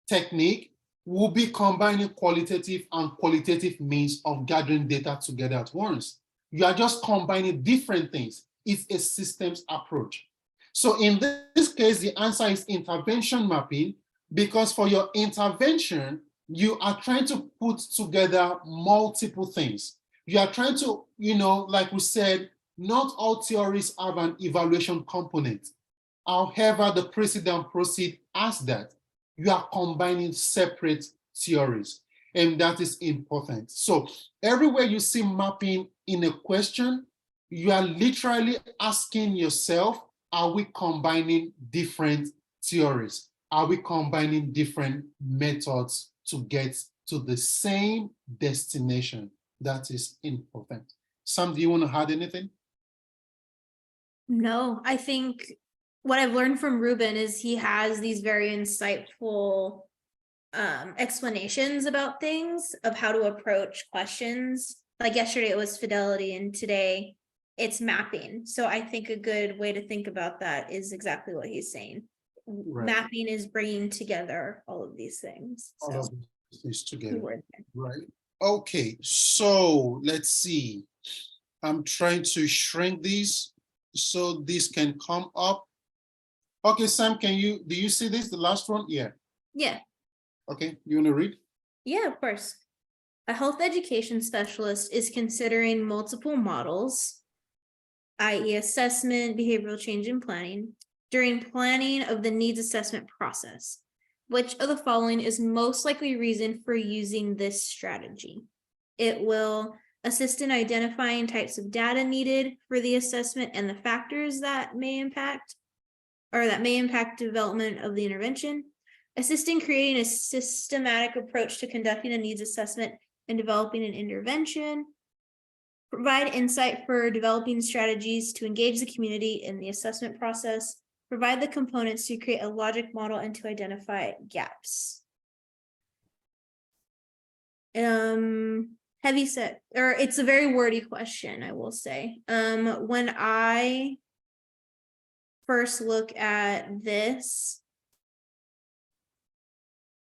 technique will be combining qualitative and qualitative means of gathering data together at once. You are just combining different things. It's a systems approach. So in this case, the answer is intervention mapping, because for your intervention, you are trying to put together multiple things. You are trying to, like we said, Not all theories have an evaluation component. However, the precedent proceed as that you are combining separate theories, and that is important. So everywhere you see mapping in a question, you are literally asking yourself, are we combining different theories? Are we combining different methods to get to the same destination? That is important. Sam, do you want to add anything? No, I think what I've learned from Ruben is he has these very insightful explanations about things, of how to approach questions. Like yesterday it was fidelity and today it's mapping. So I think a good way to think about that is exactly what he's saying. Right. Mapping is bringing together all of these things. All So of these together. keyword there. Right. Okay, so let's see. I'm trying to shrink these so this can come up. Okay, Sam, do you see this, the last one? Yeah. Yeah. Okay, you want to read? Yeah, of course. A health education specialist is considering multiple models, i.e. assessment, behavioral change, and planning, during planning of the needs assessment process. Which of the following is most likely reason for using this strategy? It will assist in identifying types of data needed for the assessment and the factors that may impact development of the intervention, assist in creating a systematic approach to conducting a needs assessment and developing an intervention, provide insight for developing strategies to engage the community in the assessment process, provide the components to create a logic model and to identify gaps. Heavy set, or it's a very wordy question, I will say. When I first look at this,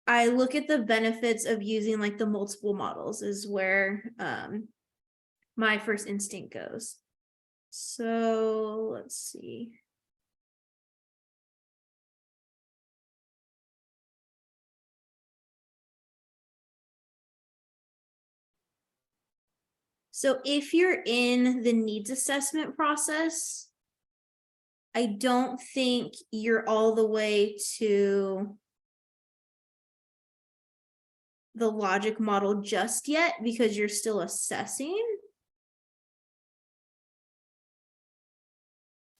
I look at the benefits of using like the multiple models is where my first instinct goes. So let's see. So if you're in the needs assessment process, I don't think you're all the way to the logic model just yet because you're still assessing.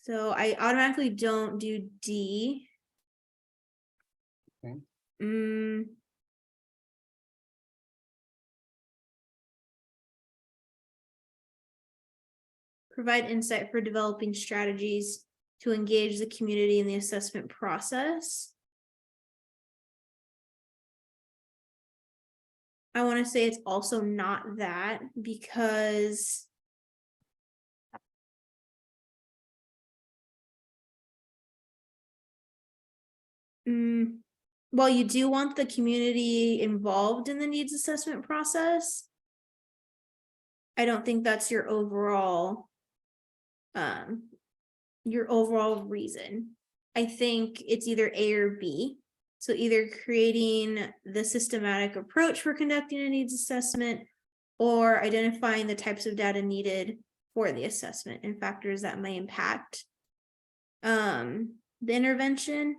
So I automatically don't do D. Okay. Provide insight for developing strategies to engage the community in the assessment process. I want to say it's also not that because while you do want the community involved in the needs assessment process, I don't think that's your overall reason. I think it's either A or B. So either creating the systematic approach for conducting a needs assessment or identifying the types of data needed for the assessment and factors that may impact the intervention.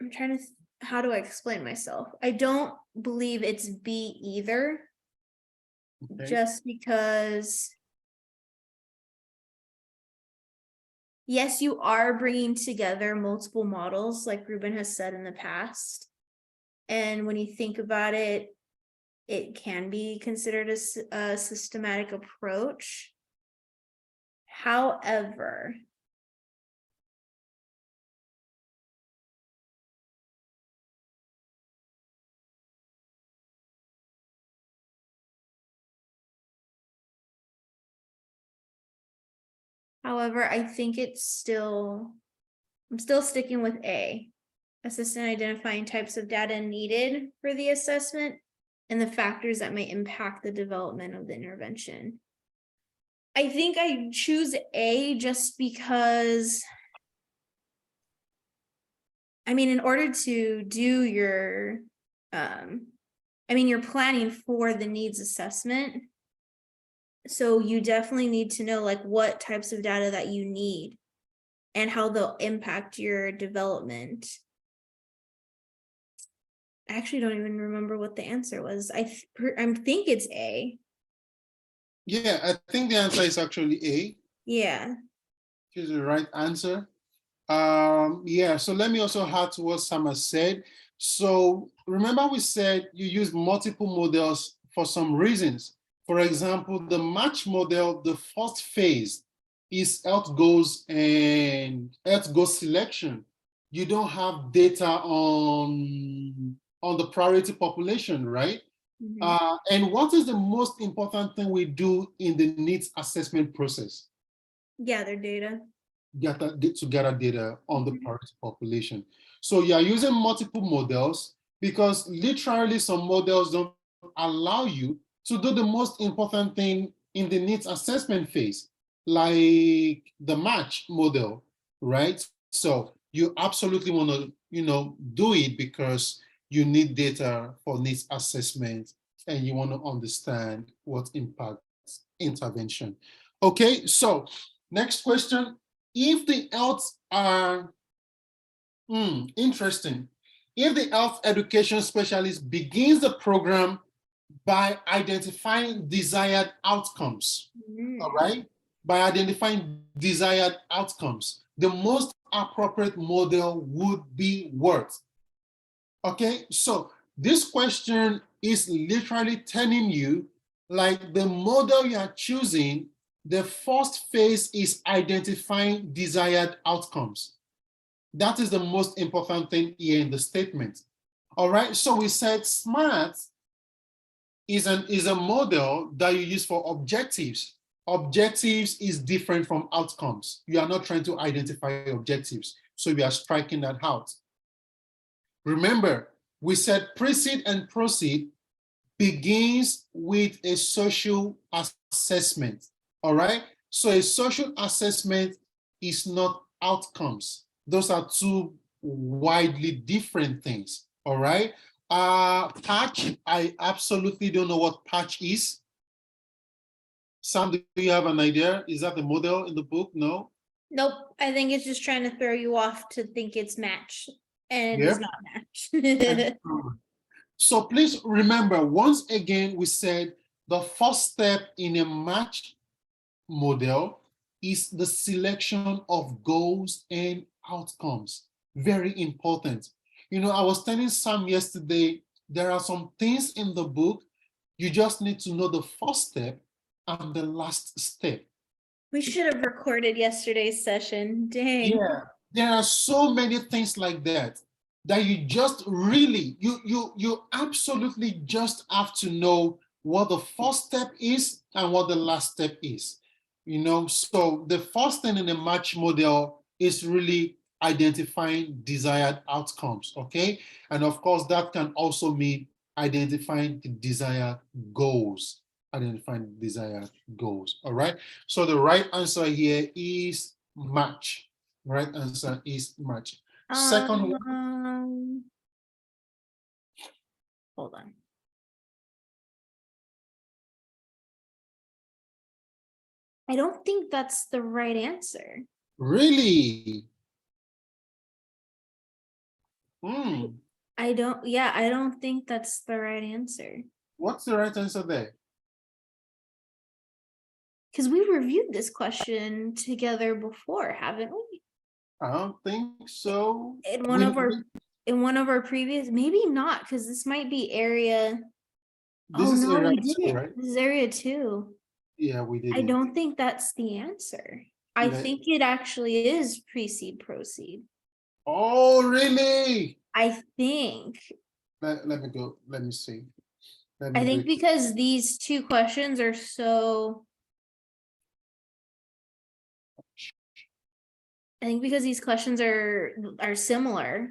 I'm trying to, how do I explain myself? I don't believe it's B either, Okay. just because, yes, you are bringing together multiple models, like Ruben has said in the past. And when you think about it, it can be considered a systematic approach. However, I think I'm still sticking with A. Assist in identifying types of data needed for the assessment and the factors that may impact the development of the intervention. I think I choose A just because, I mean, in order to do your I mean, you're planning for the needs assessment. So you definitely need to know like what types of data that you need and how they'll impact your development. I actually don't even remember what the answer was. I think it's A. Yeah, I think the answer is actually A, Yeah. which is the right answer. Yeah, so let me also add to what Sam has said. So remember we said you use multiple models for some reasons. For example, the match model, the first phase is health goals and health goal selection. You don't have data on the priority population, right? Mhm. And what is the most important thing we do in the needs assessment process? Gather data. To gather data on the Mhm. priority population. So you are using multiple models because literally some models don't allow you to do the most important thing in the needs assessment phase, like the match model, right? So you absolutely want to, do it because you need data for needs assessment and you want to understand what impacts intervention. Okay, so next question. If the health are interesting, if the health education specialist begins the program by identifying desired outcomes, all Mm. right, by identifying desired outcomes, the most appropriate model would be what? Okay, so this question is literally telling you, like, the model you are choosing, the first phase is identifying desired outcomes. That is the most important thing here in the statement. All right, so we said SMART is a model that you use for objectives. Objectives is different from outcomes. You are not trying to identify objectives, so we are striking that out. Remember, we said precede and proceed begins with a social assessment, all right? So a social assessment is not outcomes. Those are two widely different things, all right? Patch, I absolutely don't know what patch is. Sam, do you have an idea? Is that the model in the book? No? Nope. I think it's just trying to throw you off to think it's match. And it is Yep. not match. So please remember, once again, we said the first step in a match model is the selection of goals and outcomes. Very important. I was telling Sam yesterday, there are some things in the book, you just need to know the first step and the last step. We should have recorded yesterday's session. Dang. Yeah, there are so many things like that you just really, you absolutely just have to know what the first step is and what the last step is. So the first thing in a match model is really identifying desired outcomes, okay? And of course, that can also mean identifying the desired goals. Identifying desired goals, all right? So the right answer here is match. Right answer is match. Second one, Hold on. I don't think that's the right answer. really? Hmm. I don't think that's the right answer. What's the right answer there? Because we reviewed this question together before, haven't we? I don't think so. In one of our previous, maybe not, because this might be area. This Oh is no, area we 2, didn't. right? This is area 2. Yeah, we did I it. don't think that's the answer. I think it actually is precede proceed. Oh, really? I think. Let me go. Let me see. Let I me do think it. because these two questions are so. I think because these questions are similar.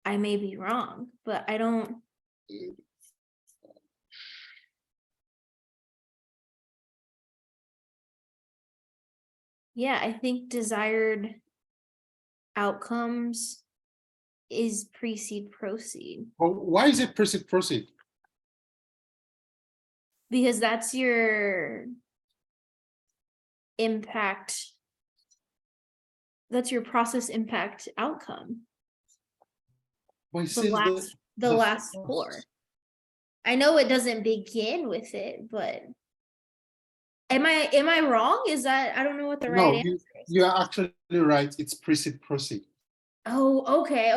I may be wrong, but I don't. Yeah, I think desired outcomes is precede proceed. Oh, why is it precede proceed? because that's your impact. That's your process impact outcome. But it The says last four. first. I know it doesn't begin with it, but am I wrong? Is that, I don't know what the right No, answer is. you are actually right. It's precede proceed. Oh, okay.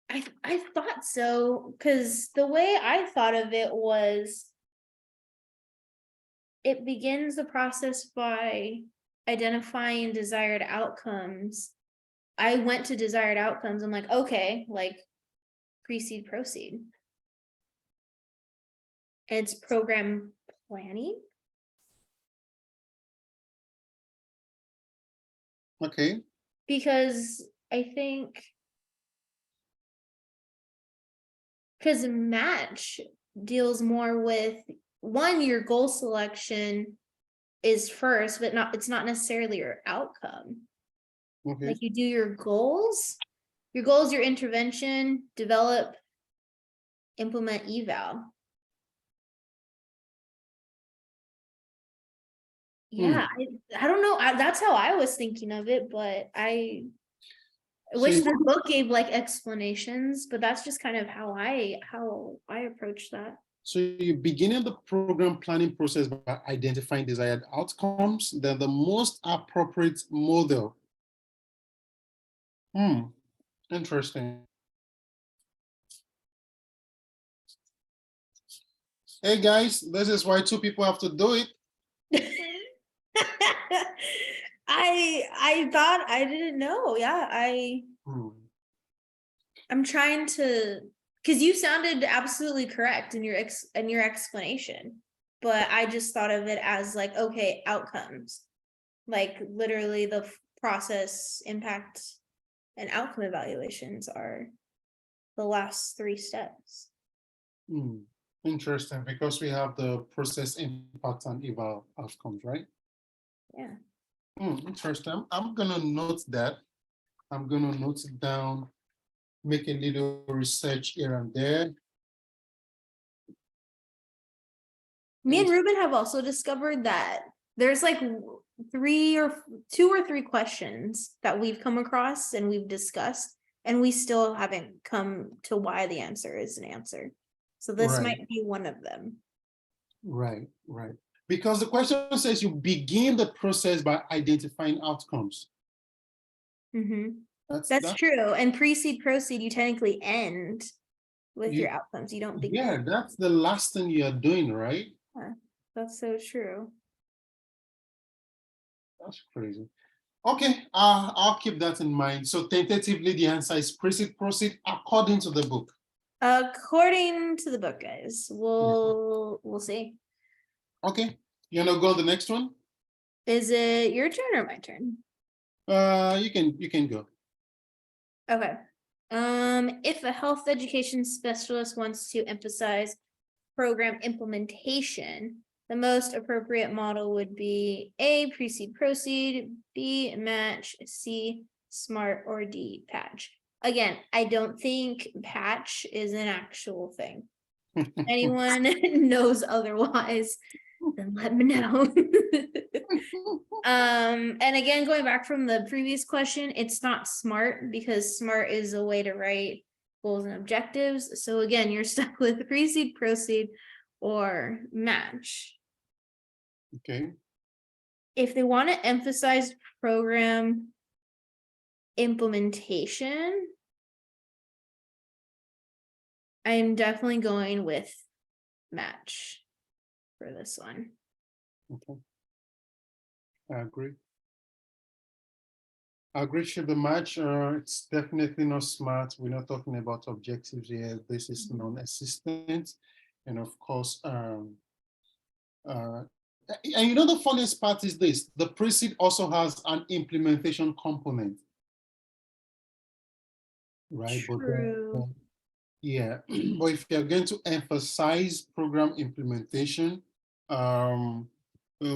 I thought so, because the way I thought of it was it begins the process by identifying desired outcomes. I went to desired outcomes. I'm like, okay, like precede, proceed. It's program planning. Okay. Because I think, because match deals more with one, your goal selection is first, but it's not necessarily your outcome. Okay. Like you do your goals, your intervention, develop, implement, eval. Yeah, I don't know. That's how I was thinking of it, but I wish the book gave like explanations, but that's just kind of how I approach that. So you begin the program planning process by identifying desired outcomes, then the most appropriate model. Interesting. Hey guys, this is why two people have to do it. I thought I didn't know. Yeah, I'm trying to, because you sounded absolutely correct in your explanation, but I just thought of it as like, okay, outcomes, like literally the process, impact, and outcome evaluations are the last three steps. Interesting, because we have the process, impact, and eval outcomes, right? Yeah. Interesting. I'm gonna note that. I'm gonna note it down, make a little research here and there. Me and Ruben have also discovered that there's like two or three questions that we've come across and we've discussed, and we still haven't come to why the answer is an answer. So this might be one of them. Right. Because the question says you begin the process by identifying outcomes. That's true. And precede, proceed, you technically end with your outcomes. You don't begin. Yeah, that's the last thing you're doing, right? Yeah, that's so true. That's crazy. Okay, I'll keep that in mind. So tentatively, the answer is precede, proceed according to the book. According to the book, guys. We'll see. Okay, you wanna go on the next one? Is it your turn or my turn? You can go. Okay. If a health education specialist wants to emphasize program implementation, the most appropriate model would be A, precede, proceed, B, match, C, smart, or D, patch. Again, I don't think patch is an actual thing. If anyone knows otherwise, then let me know. And again, going back from the previous question, it's not smart because smart is a way to write goals and objectives. So again, you're stuck with precede, proceed, or match. Okay. If they want to emphasize program implementation, I'm definitely going with match for this one. Okay. I agree. I agree with the match. It's definitely not smart. We're not talking about objectives here. This is non-existent. And of course, and you know, the funniest part is this: the precede also has an implementation component, right? True. Yeah, but if you're going to emphasize program implementation,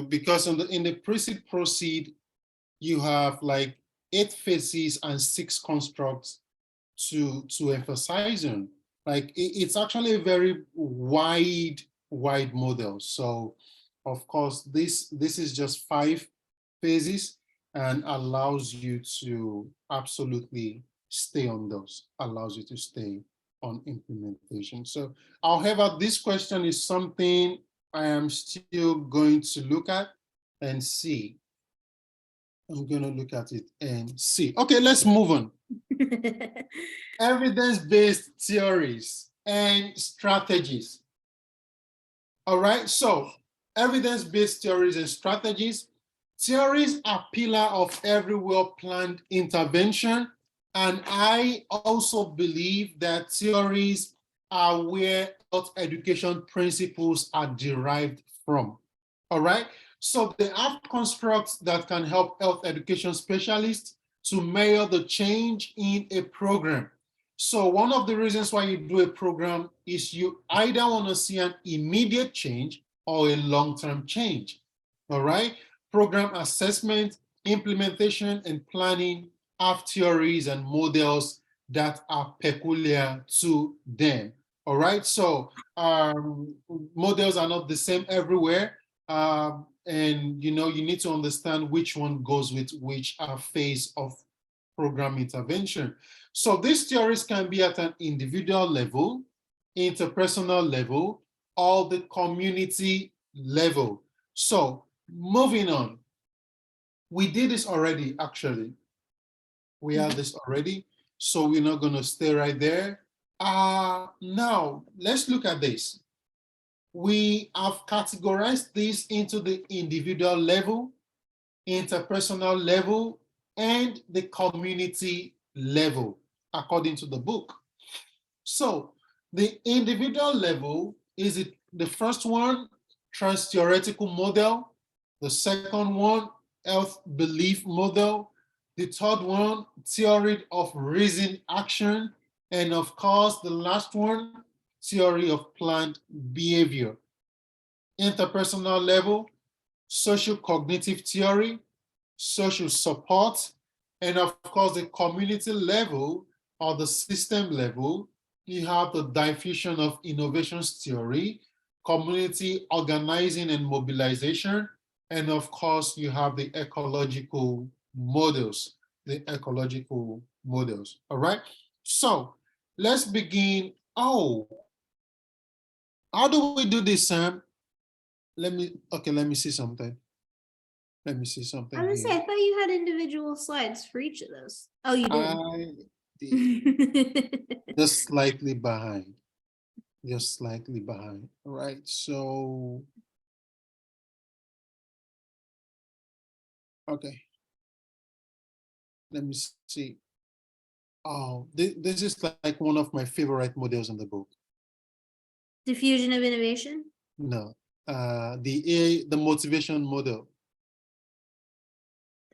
because in the precede proceed, you have like 8 phases and 6 constructs to emphasize on. Like it's actually a very wide model. So of course, this is just 5 phases and allows you to absolutely stay on those, allows you to stay on implementation. So however, this question is something I am still going to look at and see. I'm going to look at it and see. Okay, let's move on. Evidence-based theories and strategies. All right, so evidence-based theories and strategies. Theories are pillar of every well-planned intervention. And I also believe that theories are where health education principles are derived from. All right, so they have constructs that can help health education specialists to measure the change in a program. So one of the reasons why you do a program is you either want to see an immediate change or a long-term change. All right, program assessment, implementation, and planning have theories and models that are peculiar to them. All right, so models are not the same everywhere. And you need to understand which one goes with which phase of program intervention. So these theories can be at an individual level, interpersonal level, or the community level. So moving on, we did this already, actually. We had this already, so we're not going to stay right there. Now, let's look at this. We have categorized this into the individual level, interpersonal level, and the community level, according to the book. So the individual level is the first one, trans-theoretical model. The second one, health belief model. The third one, theory of reason action. And of course, the last one, theory of planned behavior. Interpersonal level, social cognitive theory, social support, and of course, the community level or the system level, you have the diffusion of innovations theory, community organizing and mobilization, and of course, you have the ecological models, all right? So let's begin. Oh, how do we do this, Sam? Let me see something. Let me see something I was here. gonna say, I thought you had individual slides for each of those. Oh, you I did. Just slightly behind. Just slightly behind. All right. So, okay. Let me see. Oh, this is like one of my favorite models in the book. Diffusion of innovation. No, the motivation model.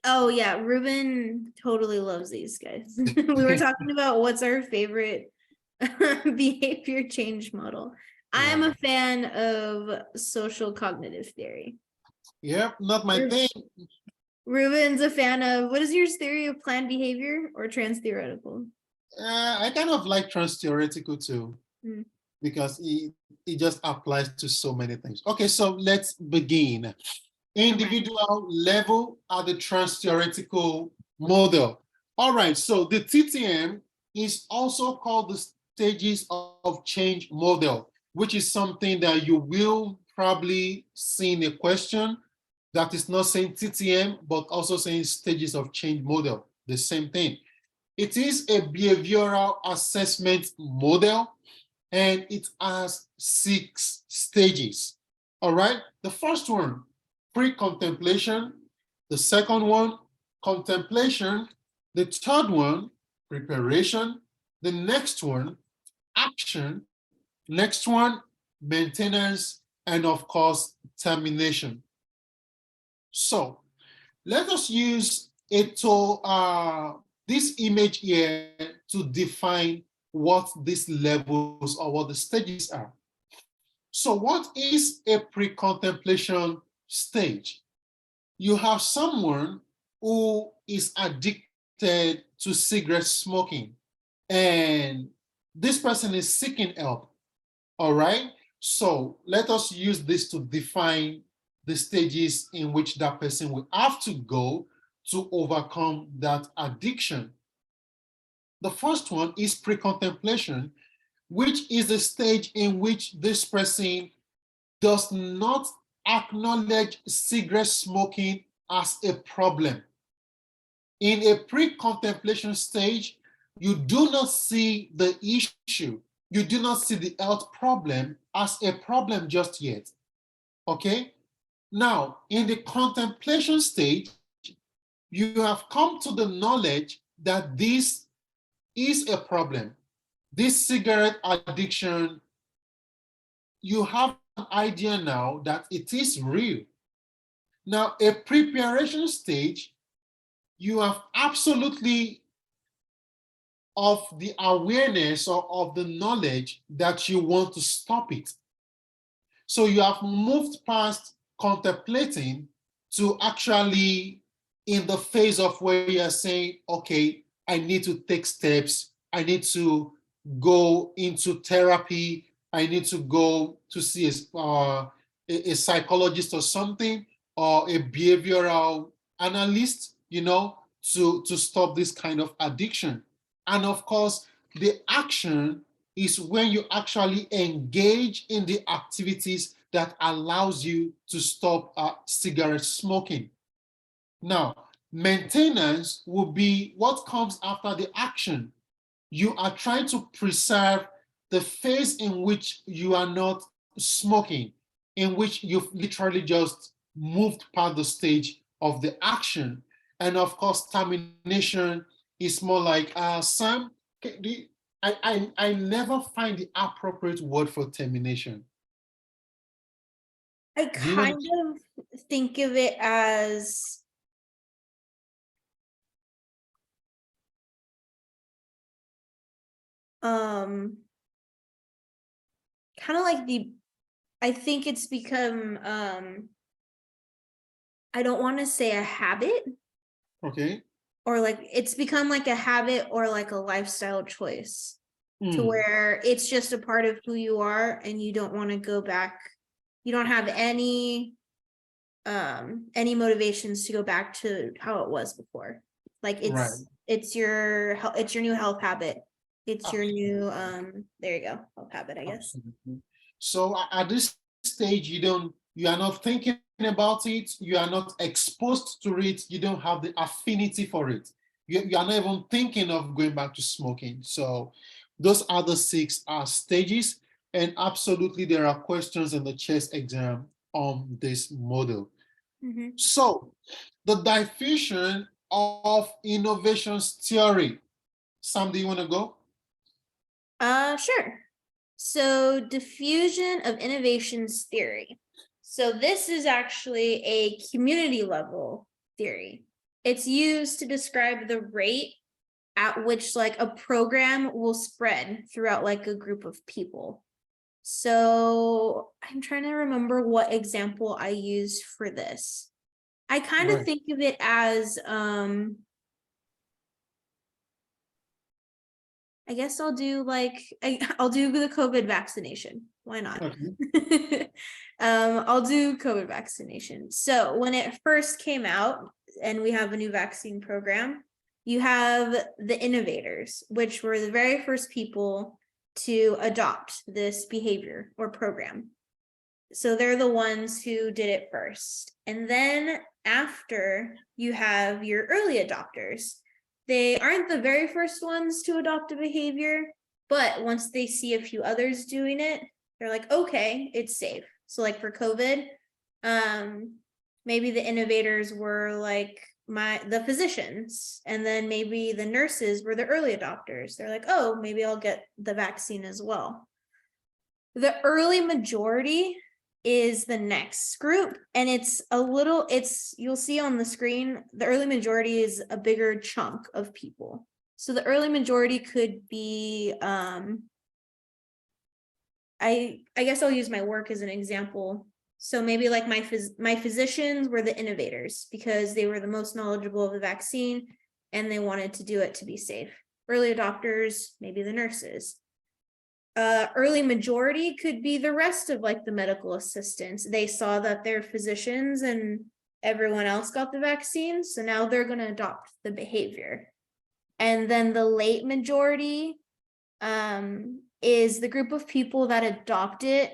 Oh yeah, Ruben totally loves these guys. We were talking about what's our favorite behavior change model. I am a fan of social cognitive theory. Yep, not my thing. Ruben's a fan of, what is your theory of planned behavior or trans theoretical? I kind of like trans theoretical too, because it just applies to so many things. Okay, so let's begin. Individual level at the trans theoretical model. All right, so the TTM is also called the stages of change model, which is something that you will probably see in a question that is not saying TTM, but also saying stages of change model, the same thing. It is a behavioral assessment model, and it has 6 stages. All right, the first one, pre-contemplation. The second one, contemplation. The third one, preparation. The next one, action. Next one, maintenance. And of course, termination. So let us use this image here to define what these levels or what the stages are. So what is a pre-contemplation stage? You have someone who is addicted to cigarette smoking, and this person is seeking help. All right. So let us use this to define the stages in which that person will have to go to overcome that addiction. The first one is pre-contemplation, which is the stage in which this person does not acknowledge cigarette smoking as a problem. In a pre-contemplation stage, you do not see the issue. You do not see the health problem as a problem just yet. Okay? Now, in the contemplation stage, you have come to the knowledge that this is a problem. This cigarette addiction, you have an idea now that it is real. Now, a preparation stage, you have absolutely of the awareness or of the knowledge that you want to stop it. So you have moved past contemplating to actually in the phase of where you're saying, okay, I need to take steps. I need to go into therapy. I need to go to see a psychologist or something, or a behavioral analyst, to stop this kind of addiction. And of course, the action is when you actually engage in the activities that allows you to stop cigarette smoking. Now, maintenance will be what comes after the action. You are trying to preserve the phase in which you are not smoking, in which you've literally just moved past the stage of the action. And of course, termination is more like, Sam, I never find the appropriate word for termination. I Do you know? kind of think of it as kind of like I think it's become I don't want to say a habit. Okay. Or like it's become like a habit or like a lifestyle choice to where it's just a part of who you are and you don't want to go back. You don't have any motivations to go back to how it was before. Like Right. it's your new health habit. It's your new there you go, health habit, I guess. Absolutely. So at this stage, you are not thinking about it, you are not exposed to it, you don't have the affinity for it. You are not even thinking of going back to smoking. So those are the 6 stages. And absolutely, there are questions in the CHES exam on this model. So the diffusion of innovations theory. Sam, do you want to go? Sure. So diffusion of innovations theory. So this is actually a community level theory. It's used to describe the rate at which like a program will spread throughout like a group of people. So I'm trying to remember what example I used for this. I kind of think of it as I guess I'll do I'll do the COVID vaccination. Why not? Okay. I'll do COVID vaccination. So when it first came out and we have a new vaccine program, you have the innovators, which were the very first people to adopt this behavior or program. So they're the ones who did it first. And then after, you have your early adopters. They aren't the very first ones to adopt a behavior, but once they see a few others doing it, they're like, okay, it's safe. So like for COVID, maybe the innovators were like the physicians, and then maybe the nurses were the early adopters. They're like, oh, maybe I'll get the vaccine as well. The early majority is the next group, and you'll see on the screen, the early majority is a bigger chunk of people. So the early majority could be I guess I'll use my work as an example. So maybe like my physicians were the innovators because they were the most knowledgeable of the vaccine and they wanted to do it to be safe. Early adopters, maybe the nurses. early majority could be the rest of like the medical assistants. They saw that they're physicians and everyone else got the vaccine, so now they're going to adopt the behavior. And then the late majority is the group of people that adopt it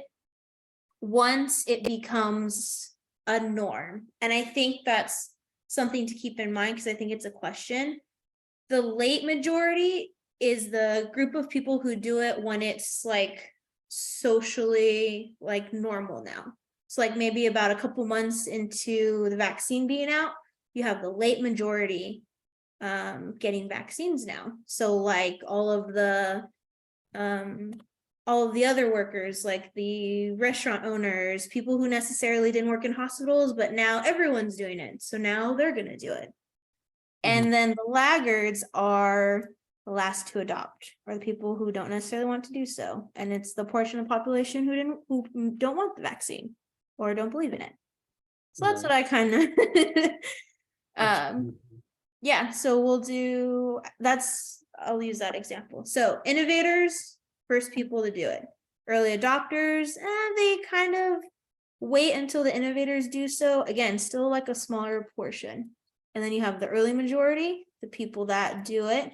once it becomes a norm. And I think that's something to keep in mind because I think it's a question. The late majority is the group of people who do it when it's like socially like normal now. So like maybe about a couple months into the vaccine being out, you have the late majority getting vaccines now. So like all of the other workers, like the restaurant owners, people who necessarily didn't work in hospitals, but now everyone's doing it. So now they're going to do it. And then the laggards are the last to adopt, or the people who don't necessarily want to do so. And it's the portion of the population who don't want the vaccine or don't believe in it. So that's what I kind of yeah, so I'll use that example. So innovators, first people to do it. Early adopters, they kind of wait until the innovators do so. Again, still like a smaller portion. And then you have the early majority, the people that do it.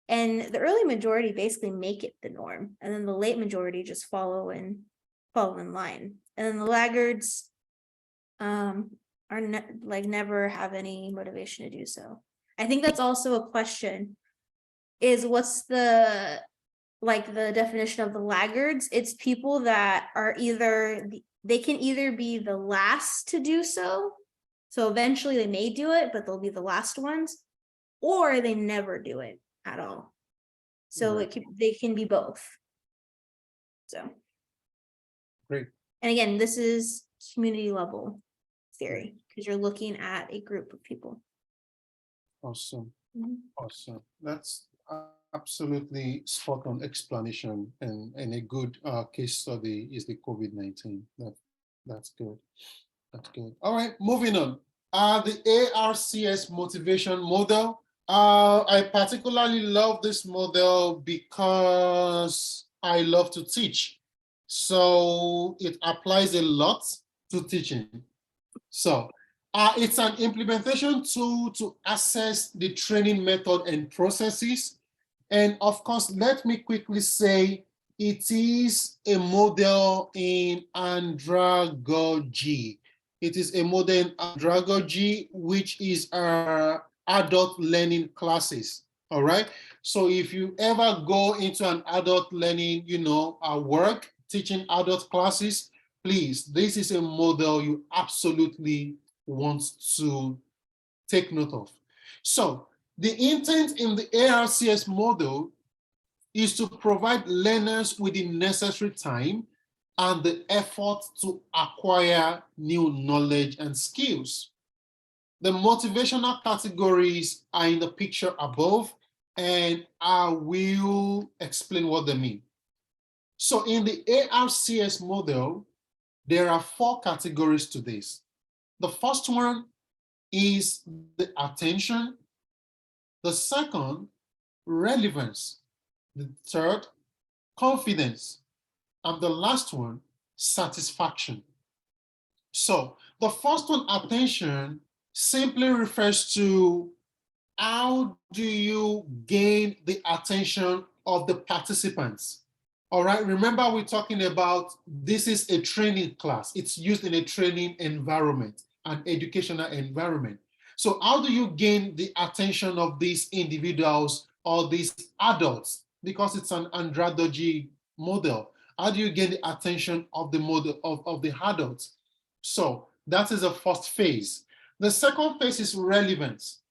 And the early majority basically make it the norm. And then the late majority just follow in line. And then the laggards never have any motivation to do so. I think that's also a question, is what's the definition of the laggards? It's people that are they can either be the last to do so. So eventually they may do it, but they'll be the last ones, or they never do it at all. So they can be both. So great. And again, this is community level theory because you're looking at a group of people. Awesome. Awesome. That's absolutely spot on explanation, and a good case study is the COVID-19. That's good. That's good. All right, moving on. The ARCS motivation model. I particularly love this model because I love to teach. So it applies a lot to teaching. So it's an implementation tool to assess the training method and processes. And of course, let me quickly say it is a model in andragogy. It is a model in andragogy, which is adult learning classes. All right. So if you ever go into an adult learning, work, teaching adult classes, please, this is a model you absolutely want to take note of. So the intent in the ARCS model is to provide learners with the necessary time and the effort to acquire new knowledge and skills. The motivational categories are in the picture above, and I will explain what they mean. So in the ARCS model, there are 4 categories to this. The first one is the attention. The second, relevance. The third, confidence. And the last one, satisfaction. So the first one, attention, simply refers to how do you gain the attention of the participants. All right, remember we're talking about this is a training class. It's used in a training environment, an educational environment. So how do you gain the attention of these individuals or these adults? Because it's an andragogy model. How do you gain the attention of the model of the adults? So that is the first phase. The second phase is relevance.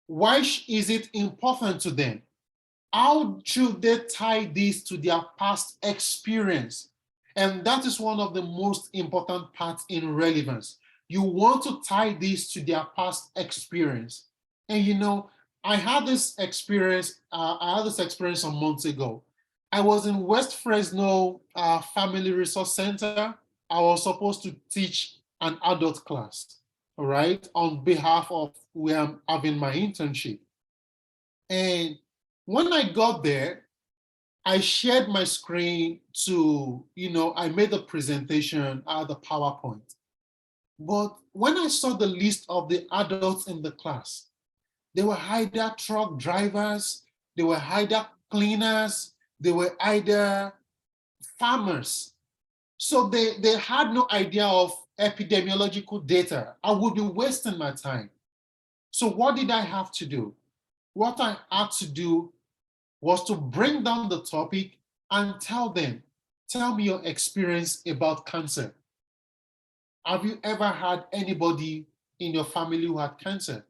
Why is it important to them? How should they tie this to their past experience? And that is one of the most important parts in relevance. You want to tie this to their past experience. And I had this experience. Some months ago. I was in West Fresno Family Resource Center. I was supposed to teach an adult class, all right, on behalf of where I'm having my internship. And when I got there, I shared my screen to, I made a presentation at the PowerPoint. But when I saw the list of the adults in the class, they were either truck drivers, they were either cleaners, they were either farmers. So they had no idea of epidemiological data. I would be wasting my time. So what did I have to do? What I had to do was to bring down the topic and tell them, tell me your experience about cancer. Have you ever had anybody in your family who had cancer?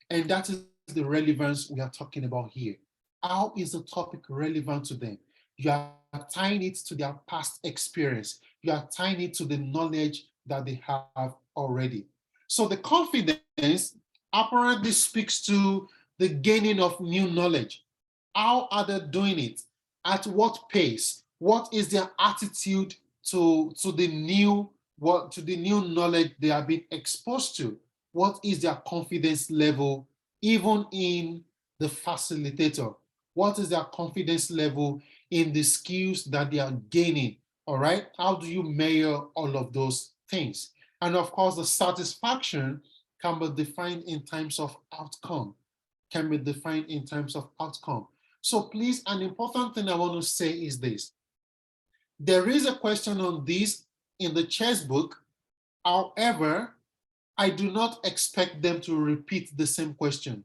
And that is the relevance we are talking about here. How is the topic relevant to them? You are tying it to their past experience. You are tying it to the knowledge that they have already. So the confidence apparently speaks to the gaining of new knowledge. How are they doing it? At what pace? What is their attitude to the new to the new knowledge they are being exposed to? What is their confidence level, even in the facilitator? What is their confidence level in the skills that they are gaining? All right. How do you measure all of those things? And of course, the satisfaction can be defined in terms of outcome. Can be defined in terms of outcome. So please, an important thing I want to say is this. There is a question on this in the CHES book. However, I do not expect them to repeat the same question.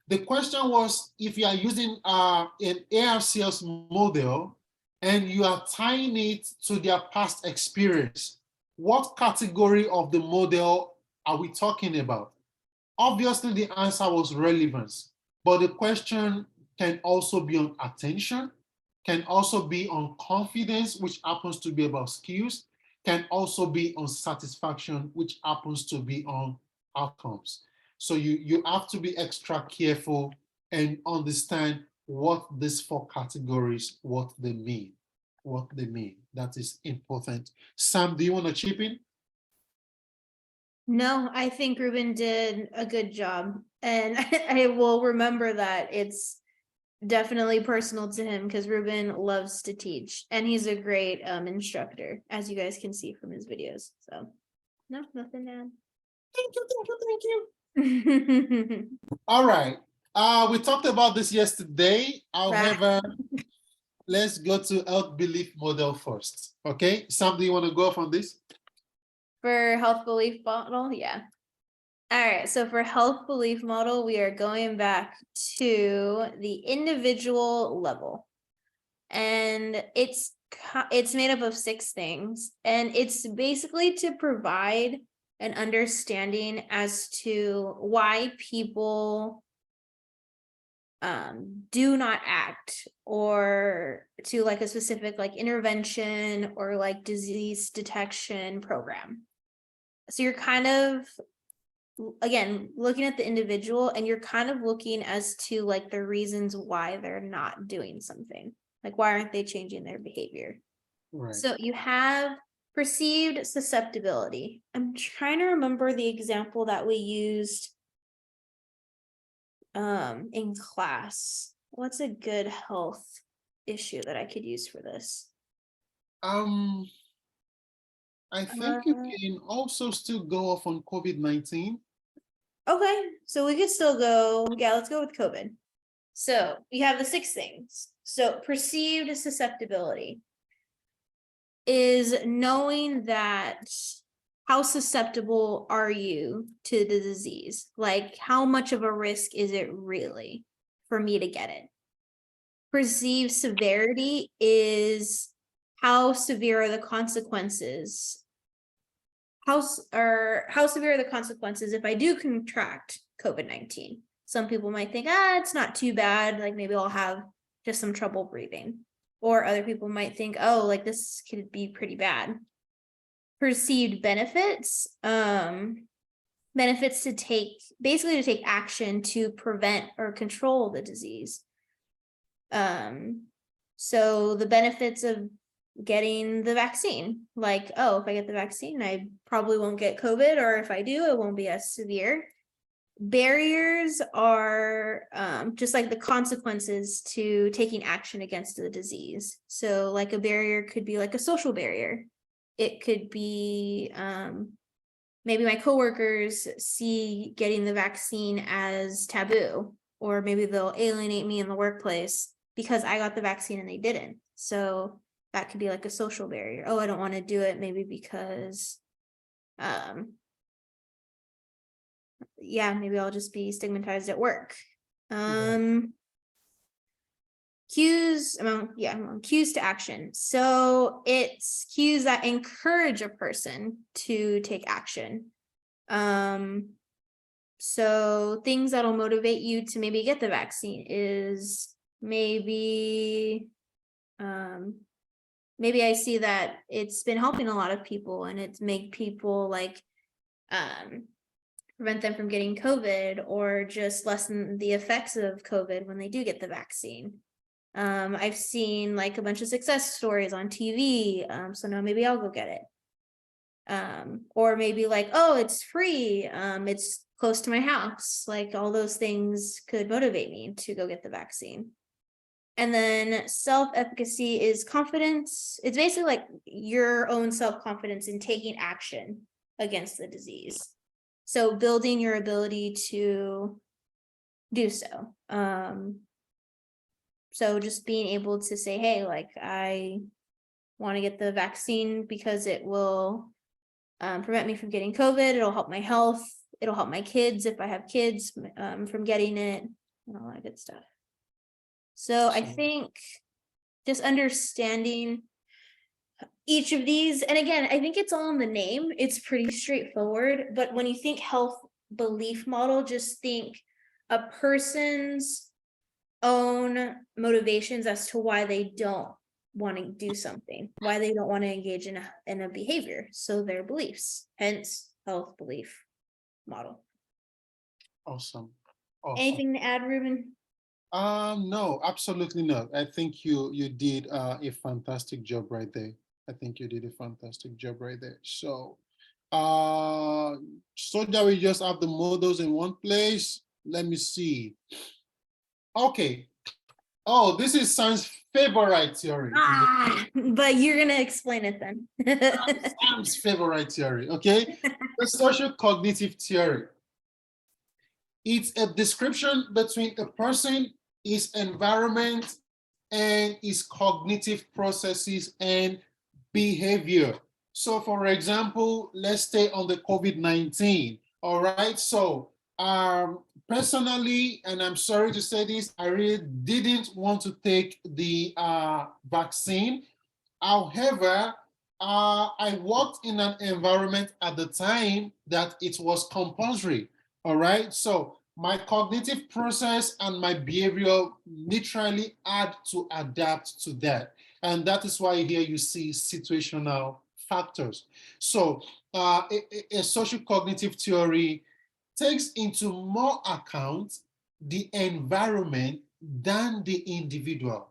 The question was, if you are using an ARCS model and you are tying it to their past experience, what category of the model are we talking about? Obviously, the answer was relevance, but the question can also be on attention, can also be on confidence, which happens to be about skills, can also be on satisfaction, which happens to be on outcomes. So you have to be extra careful and understand what these four categories, what they mean. That is important. Sam, do you want to chip in? No, I think Ruben did a good job. And I will remember that it's definitely personal to him because Ruben loves to teach and he's a great instructor, as you guys can see from his videos. So no, nothing to add. Thank you. All right. We talked about this yesterday. However, let's go to health belief model first. Okay, Sam, do you want to go off on this? For health belief model, yeah. All right, so for health belief model, we are going back to the individual level. And it's made up of 6 things. And it's basically to provide an understanding as to why people do not act, or to like a specific like intervention or like disease detection program. So you're kind of, again, looking at the individual, and you're kind of looking as to like the reasons why they're not doing something. Like, why aren't they changing their behavior? Right. So you have perceived susceptibility. I'm trying to remember the example that we used in class. What's a good health issue that I could use for this? I think you can also still go off on COVID-19. Okay, so we could still go, yeah, let's go with COVID. So we have the 6 things. So perceived susceptibility is knowing that how susceptible are you to the disease? Like, how much of a risk is it really for me to get it? Perceived severity is how severe are the consequences? How severe are the consequences if I do contract COVID-19? Some people might think, it's not too bad. Like, maybe I'll have just some trouble breathing. Or other people might think, oh, like this could be pretty bad. Perceived benefits, benefits to take action to prevent or control the disease. So the benefits of getting the vaccine, like, oh, if I get the vaccine, I probably won't get COVID, or if I do, it won't be as severe. barriers are just like the consequences to taking action against the disease. So like a barrier could be like a social barrier. It could be maybe my coworkers see getting the vaccine as taboo, or maybe they'll alienate me in the workplace because I got the vaccine and they didn't. So that could be like a social barrier. Oh, I don't want to do it, maybe because yeah, maybe I'll just be stigmatized at work. Cues, cues to action. So it's cues that encourage a person to take action. So things that'll motivate you to maybe get the vaccine is maybe I see that it's been helping a lot of people, and it's make people like prevent them from getting COVID, or just lessen the effects of COVID when they do get the vaccine. I've seen like a bunch of success stories on TV, so now maybe I'll go get it. Or maybe like, oh, it's free, it's close to my house. Like all those things could motivate me to go get the vaccine. And then self-efficacy is confidence. It's basically like your own self-confidence in taking action against the disease. So building your ability to do so. So just being able to say, hey, like I want to get the vaccine because it will prevent me from getting COVID. It'll help my health. It'll help my kids if I have kids from getting it, and all that good stuff. So I think just understanding each of these, and again, I think it's all in the name. It's pretty straightforward, but when you think health belief model, just think a person's own motivations as to why they don't want to do something, why they don't want to engage in a behavior. So their beliefs, hence health belief model. Awesome. Anything to add, Ruben? No, absolutely not. I think you did a fantastic job right there. I think you did a fantastic job right there. So so that we just have the models in one place. Let me see. Okay. Oh, this is Sam's favorite theory. But you're gonna explain it then. Sam's favorite theory. Okay. The social cognitive theory. It's a description between a person, his environment, and his cognitive processes and behavior. So for example, let's stay on the COVID-19. All right. So personally, and I'm sorry to say this, I really didn't want to take the vaccine. However, I worked in an environment at the time that it was compulsory. All right. So my cognitive process and my behavior literally had to adapt to that. And that is why here you see situational factors. So a social cognitive theory takes into more account the environment than the individual.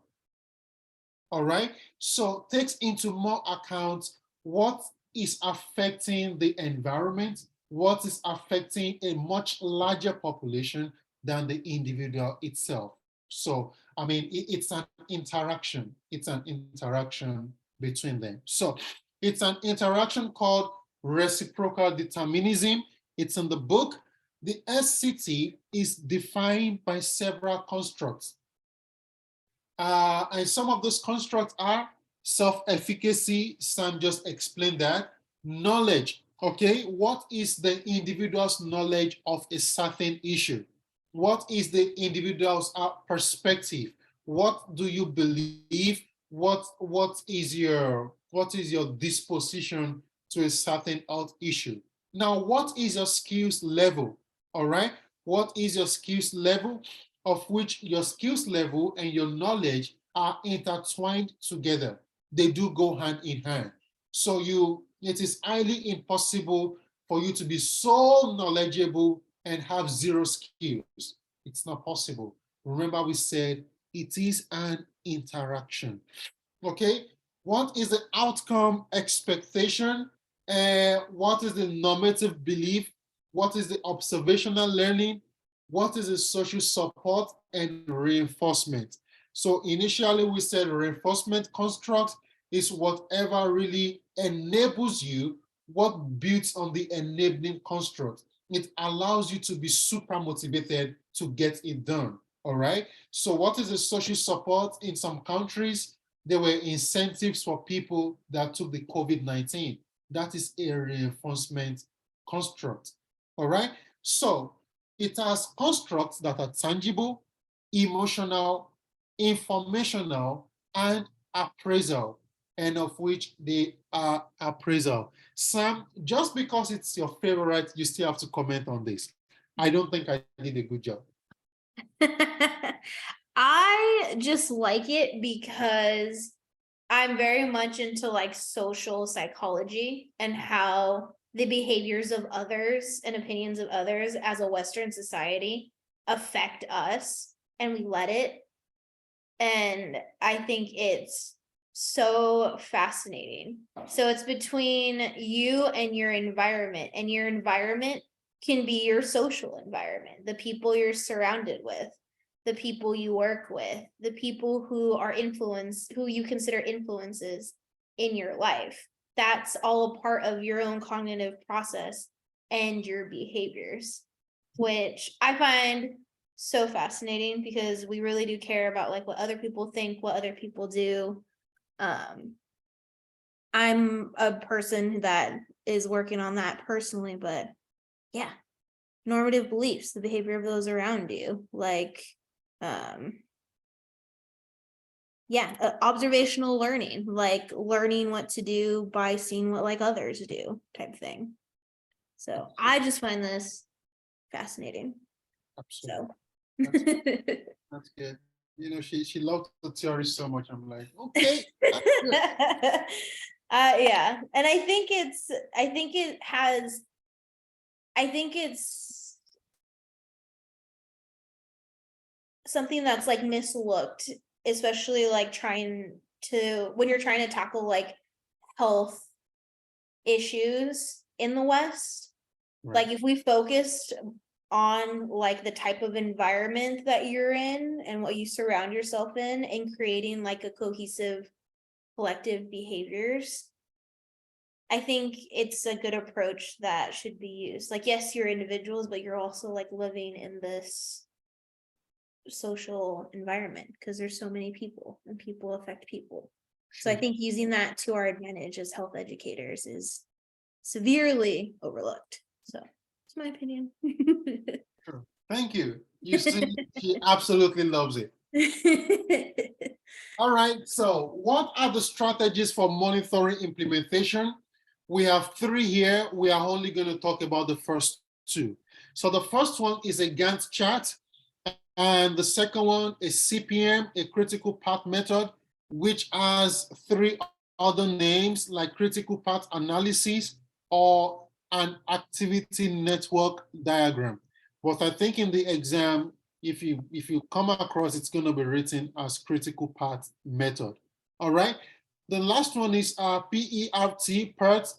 All right. So takes into more account what is affecting the environment, what is affecting a much larger population than the individual itself. So, I mean, it's an interaction. It's an interaction between them. So it's an interaction called reciprocal determinism. It's in the book. The SCT is defined by several constructs. And some of those constructs are self-efficacy. Sam just explained that. Knowledge. Okay, what is the individual's knowledge of a certain issue? What is the individual's perspective? What do you believe? What is your disposition to a certain health issue? Now, what is your skills level? All right, what is your skills level? Of which your skills level and your knowledge are intertwined together. They do go hand in hand. So it is highly impossible for you to be so knowledgeable and have zero skills. It's not possible. Remember, we said it is an interaction. Okay, what is the outcome expectation? What is the normative belief? what is the observational learning, what is the social support, and reinforcement. So initially we said reinforcement construct is whatever really enables you, what builds on the enabling construct. It allows you to be super motivated to get it done, all right? So what is the social support? In some countries, there were incentives for people that took the COVID-19. That is a reinforcement construct, all right? So it has constructs that are tangible, emotional, informational, and appraisal, and of which they are appraisal. Sam, just because it's your favorite, you still have to comment on this. I don't think I did a good job. I just like it because I'm very much into like social psychology and how the behaviors of others and opinions of others as a Western society affect us, and we let it. And I think it's so fascinating. So it's between you and your environment can be your social environment, the people you're surrounded with, the people you work with, the people who are who you consider influences in your life. That's all a part of your own cognitive process and your behaviors, which I find so fascinating because we really do care about like what other people think, what other people do. I'm a person that is working on that personally, but yeah, normative beliefs, the behavior of those around you, like observational learning, like learning what to do by seeing what like others do type thing. So I just find this fascinating. Absolutely. So That's good. You know, she loved the theory so much. I'm like, okay. Yeah, and I think it's something that's like mislooked, especially like when you're trying to tackle like health issues in the West. Right. Like if we focused on like the type of environment that you're in and what you surround yourself in and creating like a cohesive collective behaviors, I think it's a good approach that should be used. Like, yes, you're individuals, but you're also like living in this social environment because there's so many people and people affect people. So I think using that to our advantage as health educators is severely overlooked. So it's my opinion. Sure. Thank you. You see, she absolutely loves it. All right. So what are the strategies for monitoring implementation? We have 3 here. We are only going to talk about the first 2. So the first one is a Gantt chart. And the second one is CPM, a critical path method, which has 3 other names like critical path analysis or an activity network diagram. But I think in the exam, if you come across, it's going to be written as critical path method. All right. The last one is PERT, PERT,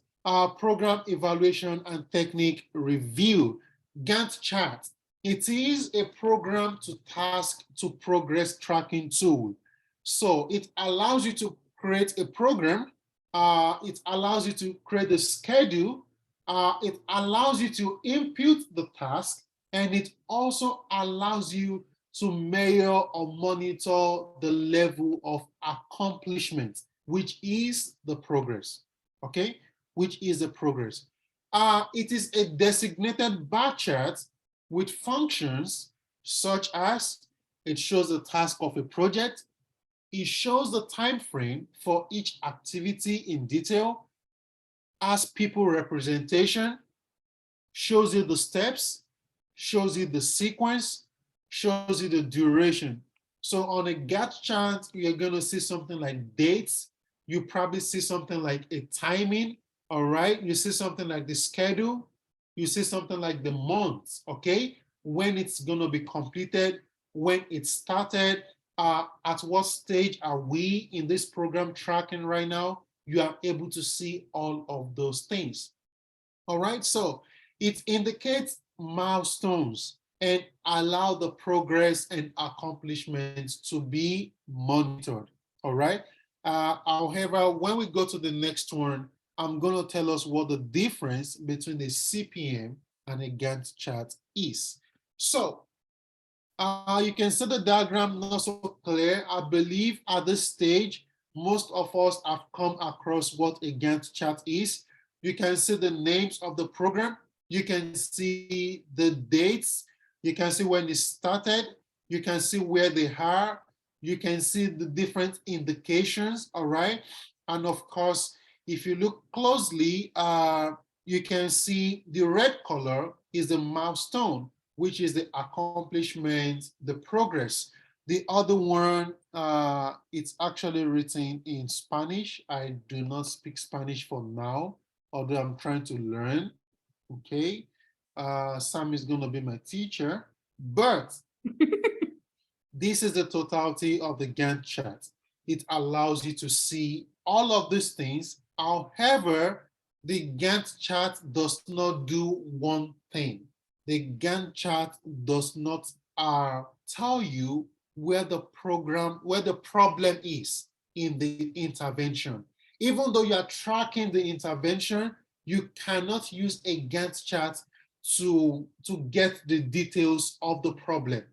program evaluation and technique review. Gantt chart. It is a program to task to progress tracking tool. So it allows you to create a program. It allows you to create a schedule. It allows you to input the task, and it also allows you to measure or monitor the level of accomplishment, which is the progress, okay? Which is the progress. It is a designated bar chart with functions such as it shows the task of a project, it shows the time frame for each activity in detail, has people representation, shows you the steps, shows you the sequence, shows you the duration. So on a Gantt chart, you're going to see something like dates. You probably see something like a timing, all right? You see something like the schedule. You see something like the months, okay? When it's going to be completed, when it started, at what stage are we in this program tracking right now? You are able to see all of those things. All right, so It indicates milestones and allow the progress and accomplishments to be monitored. All right. However, when we go to the next one, I'm going to tell us what the difference between a CPM and a Gantt chart is. So you can see the diagram not so clear. I believe at this stage, most of us have come across what a Gantt chart is. You can see the names of the program. You can see the dates. You can see when it started. You can see where they are. You can see the different indications, all right? And of course, if you look closely, you can see the red color is the milestone, which is the accomplishment, the progress. The other one, it's actually written in Spanish. I do not speak Spanish for now, although I'm trying to learn, okay? Sam is gonna be my teacher, but this is the totality of the Gantt chart. It allows you to see all of these things. However, the Gantt chart does not do one thing. The Gantt chart does not tell you where the problem is in the intervention. Even though you are tracking the intervention, you cannot use a Gantt chart to get the details of the problem.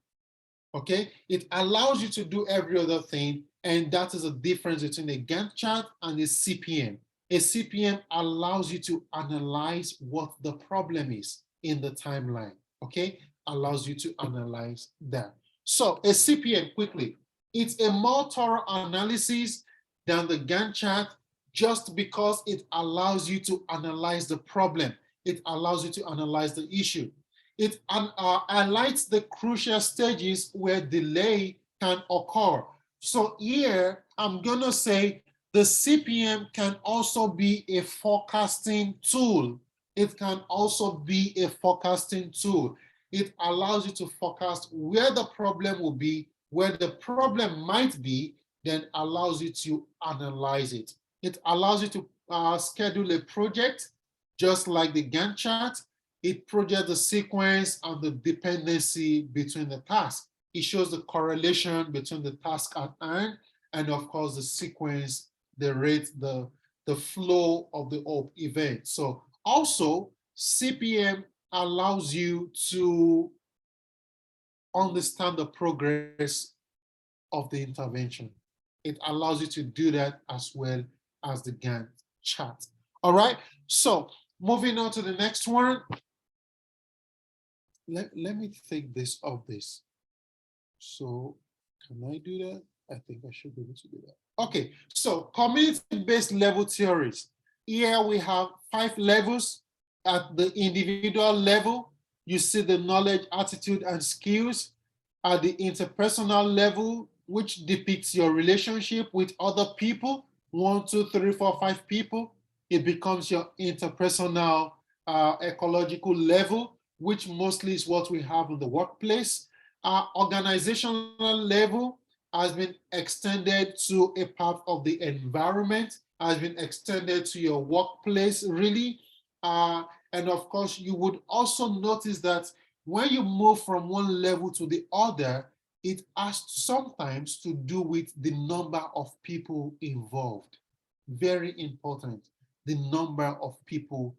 Okay, it allows you to do every other thing, and that is the difference between a Gantt chart and a CPM. A CPM allows you to analyze what the problem is in the timeline, okay? Allows you to analyze that. So a CPM, quickly, it's a more thorough analysis than the Gantt chart just because it allows you to analyze the problem. It allows you to analyze the issue. It highlights the crucial stages where delay can occur. So here, I'm gonna say the CPM can also be a forecasting tool. It can also be a forecasting tool. It allows you to forecast where the problem will be, where the problem might be, then allows you to analyze it. It allows you to schedule a project, just like the Gantt chart. It projects the sequence and the dependency between the tasks. It shows the correlation between the task at hand and of course the sequence, the rate, the flow of the event. So also CPM allows you to understand the progress of the intervention. It allows you to do that as well as the Gantt chart. All right, so moving on to the next one. Let me take this off this. So can I do that? I think I should be able to do that. Okay, so community-based level theories. Here we have 5 levels. At the individual level, you see the knowledge, attitude, and skills. At the interpersonal level, which depicts your relationship with other people, 1, 2, 3, 4, 5 people, it becomes your interpersonal ecological level, which mostly is what we have in the workplace. Organizational level has been extended to a part of the environment, has been extended to your workplace, really. And of course, you would also notice that when you move from one level to the other, it has sometimes to do with the number of people involved. Very important, the number of people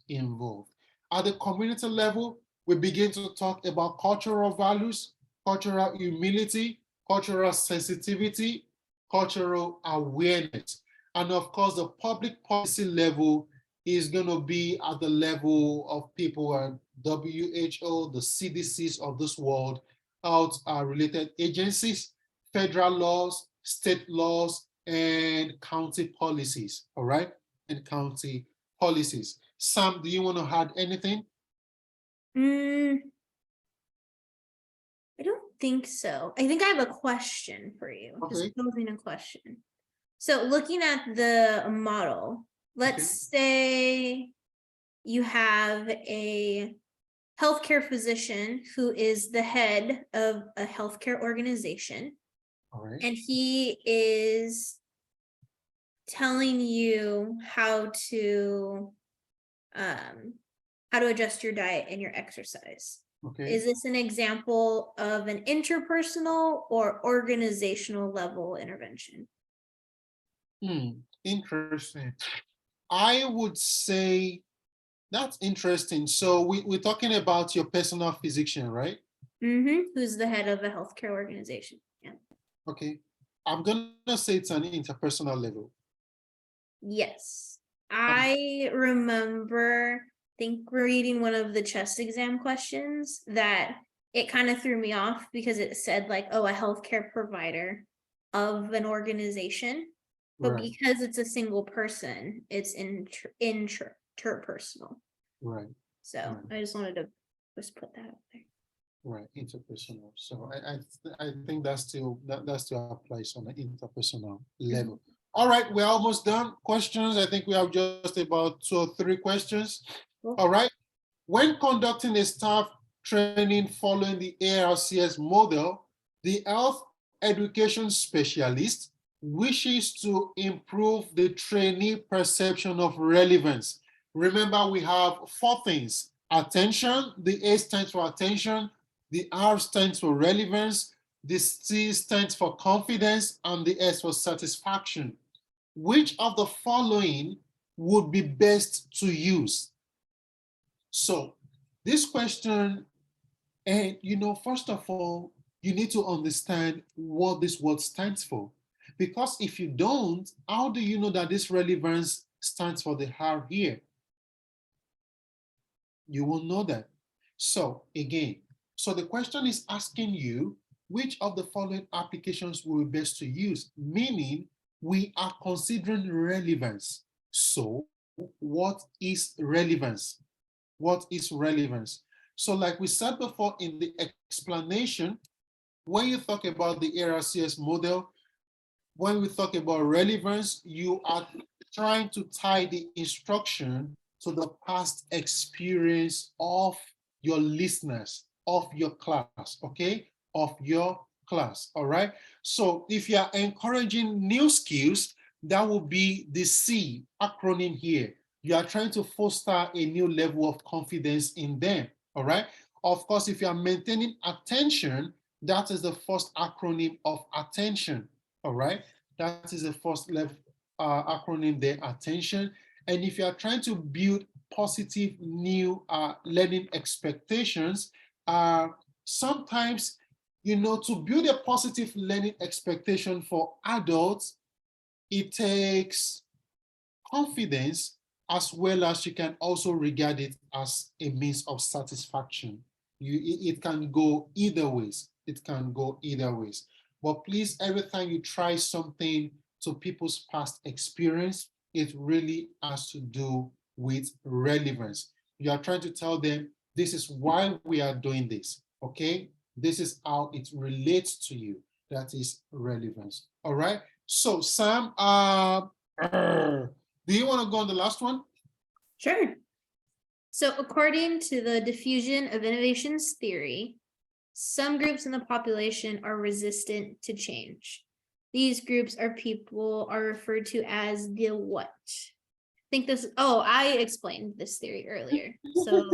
involved. At the community level, we begin to talk about cultural values, cultural humility, cultural sensitivity, cultural awareness. And of course, the public policy level is going to be at the level of people at WHO, the CDCs of this world, out related agencies, federal laws, state laws, and county policies, all right? And county policies. Sam, do you want to add anything? I don't think so. I think I have a question for you. Okay. Just posing a question. So looking at the model, let's say you have a healthcare physician who is the head of a healthcare organization. All right. And he is telling you how to how to adjust your diet and your exercise. Okay. Is this an example of an interpersonal or organizational level intervention? Interesting. I would say that's interesting. So we're talking about your personal physician, right? Who's the head of a healthcare organization? Yeah. Okay. I'm gonna say it's an interpersonal level. Yes. Um, I remember, think reading one of the CHES exam questions that it kind of threw me off because it said like, oh, a healthcare provider of an organization. But right, because it's a single person, it's interpersonal. right, So right, I just wanted to just put that out there. right. Interpersonal. So I think that still applies on the interpersonal level. All right, we're almost done. Questions. I think we have just about 2 or 3 questions. Cool. All right. When conducting a staff training following the ARCS model, the health education specialist wishes to improve the trainee perception of relevance. Remember, we have 4 things: attention, the A stands for attention, the R stands for relevance, the C stands for confidence, and the S for satisfaction. Which of the following would be best to use? So this question, and first of all, you need to understand what this word stands for. Because if you don't, how do you know that this relevance stands for the R here? You will know that. So again, so the question is asking you, which of the following applications will be best to use? Meaning, we are considering relevance. So what is relevance? What is relevance? So like we said before in the explanation, when you talk about the ARCS model, when we talk about relevance, you are trying to tie the instruction to the past experience of your listeners, of your class, okay? Of your class, all right? So if you are encouraging new skills, that will be the C acronym here. You are trying to foster a new level of confidence in them, all right? Of course, if you are maintaining attention, that is the first acronym of attention, all right? That is the first level acronym there, attention. And if you are trying to build positive new learning expectations, sometimes, to build a positive learning expectation for adults, it takes confidence, as well as you can also regard it as a means of satisfaction. It can go either ways. It can go either ways. But please, every time you try something to people's past experience, it really has to do with relevance. You are trying to tell them, this is why we are doing this, okay? This is how it relates to you. That is relevance. All right. So Sam, do you want to go on the last one? Sure. So according to the diffusion of innovations theory, some groups in the population are resistant to change. These groups are referred to as the what? I explained this theory earlier. So,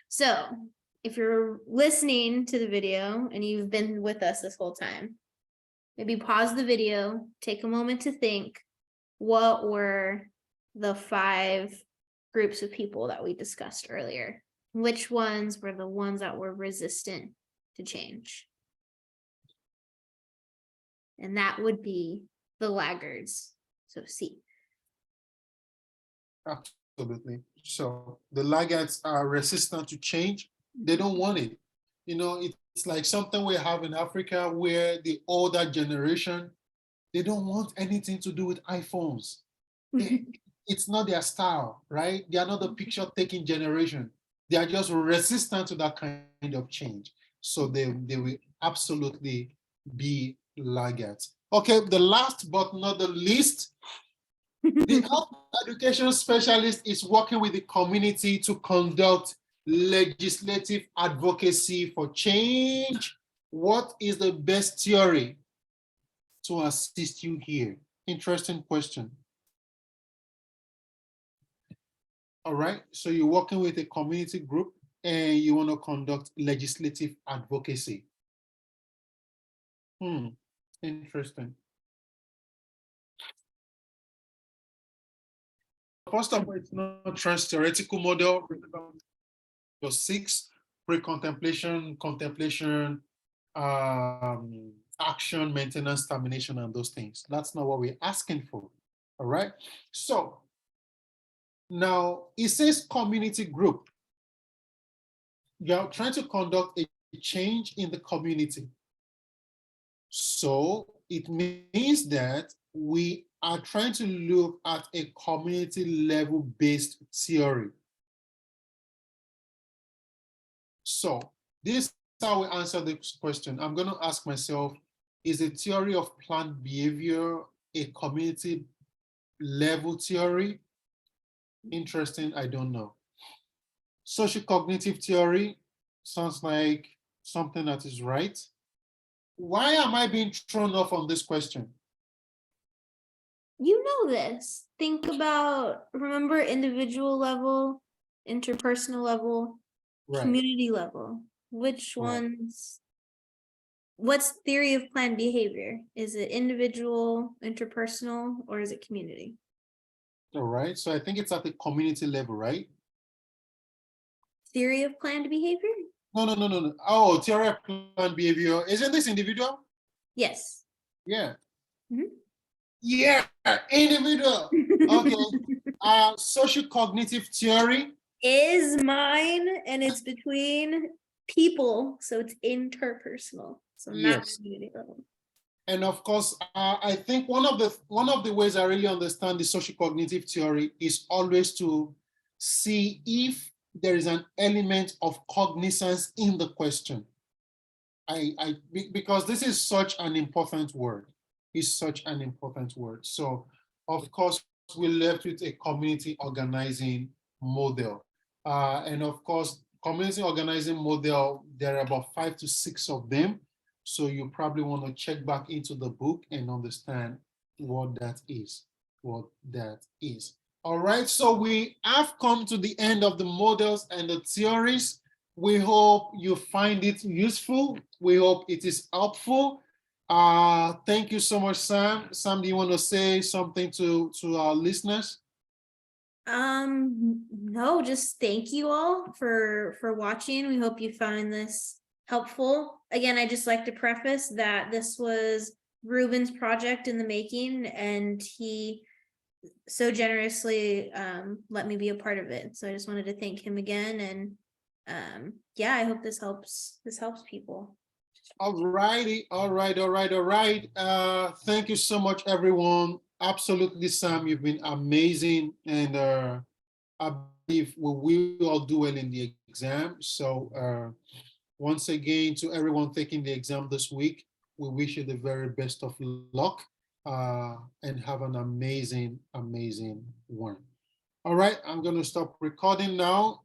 so if you're listening to the video and you've been with us this whole time, maybe pause the video, take a moment to think, what were the 5 groups of people that we discussed earlier? Which ones were the ones that were resistant to change? And that would be the laggards. So C. Absolutely. So the laggards are resistant to change. They don't want it. It's like something we have in Africa where the older generation, they don't want anything to do with iPhones. It's not their style, right? They are not the picture taking generation. They are just resistant to that kind of change. So they will absolutely be laggards. Okay, the last but not the least, the health education specialist is working with the community to conduct legislative advocacy for change. What is the best theory to assist you here? Interesting question. All right. So you're working with a community group and you want to conduct legislative advocacy. Interesting. First of all, it's not trans-theoretical model. Your 6, pre-contemplation, contemplation, action, maintenance, termination, and those things. That's not what we're asking for. All right. So now it says community group. You're trying to conduct a change in the community. So it means that we are trying to look at a community level based theory. So this is how we answer this question. I'm going to ask myself, is the theory of planned behavior a community level theory? Interesting, I don't know. Social cognitive theory sounds like something that is right. Why am I being thrown off on this question? You know this. Think about, remember, individual level, interpersonal level, Right. community level. Which ones? What's theory of planned behavior? Is it individual, interpersonal, or is it community? All right. So I think it's at the community level, right? Theory of planned behavior? No. Oh, theory of planned behavior. Isn't this individual? Yes. Yeah. Mhm. Yeah, individual. Okay. Social cognitive theory is mine, and it's between people, so it's interpersonal, so not yes. community level. And of course, I think one of the ways I really understand the social cognitive theory is always to see if there is an element of cognizance in the question. Because this is such an important word. It's such an important word. So of course, we're left with a community organizing model. And of course, community organizing model, there are about 5 to 6 of them. So you probably want to check back into the book and understand what that is, All right, so we have come to the end of the models and the theories. We hope you find it useful. We hope it is helpful. Thank you so much, Sam. Sam, do you want to say something to our listeners? No, just thank you all for watching. We hope you found this helpful. Again, I just like to preface that this was Ruben's project in the making, and he so generously let me be a part of it. So I just wanted to thank him again, and yeah, I hope this helps people. All righty, all right. Thank you so much, everyone. Absolutely, Sam, you've been amazing, and I believe we will all do well in the exam. So once again, to everyone taking the exam this week, we wish you the very best of luck and have an amazing one. All right, I'm going to stop recording now.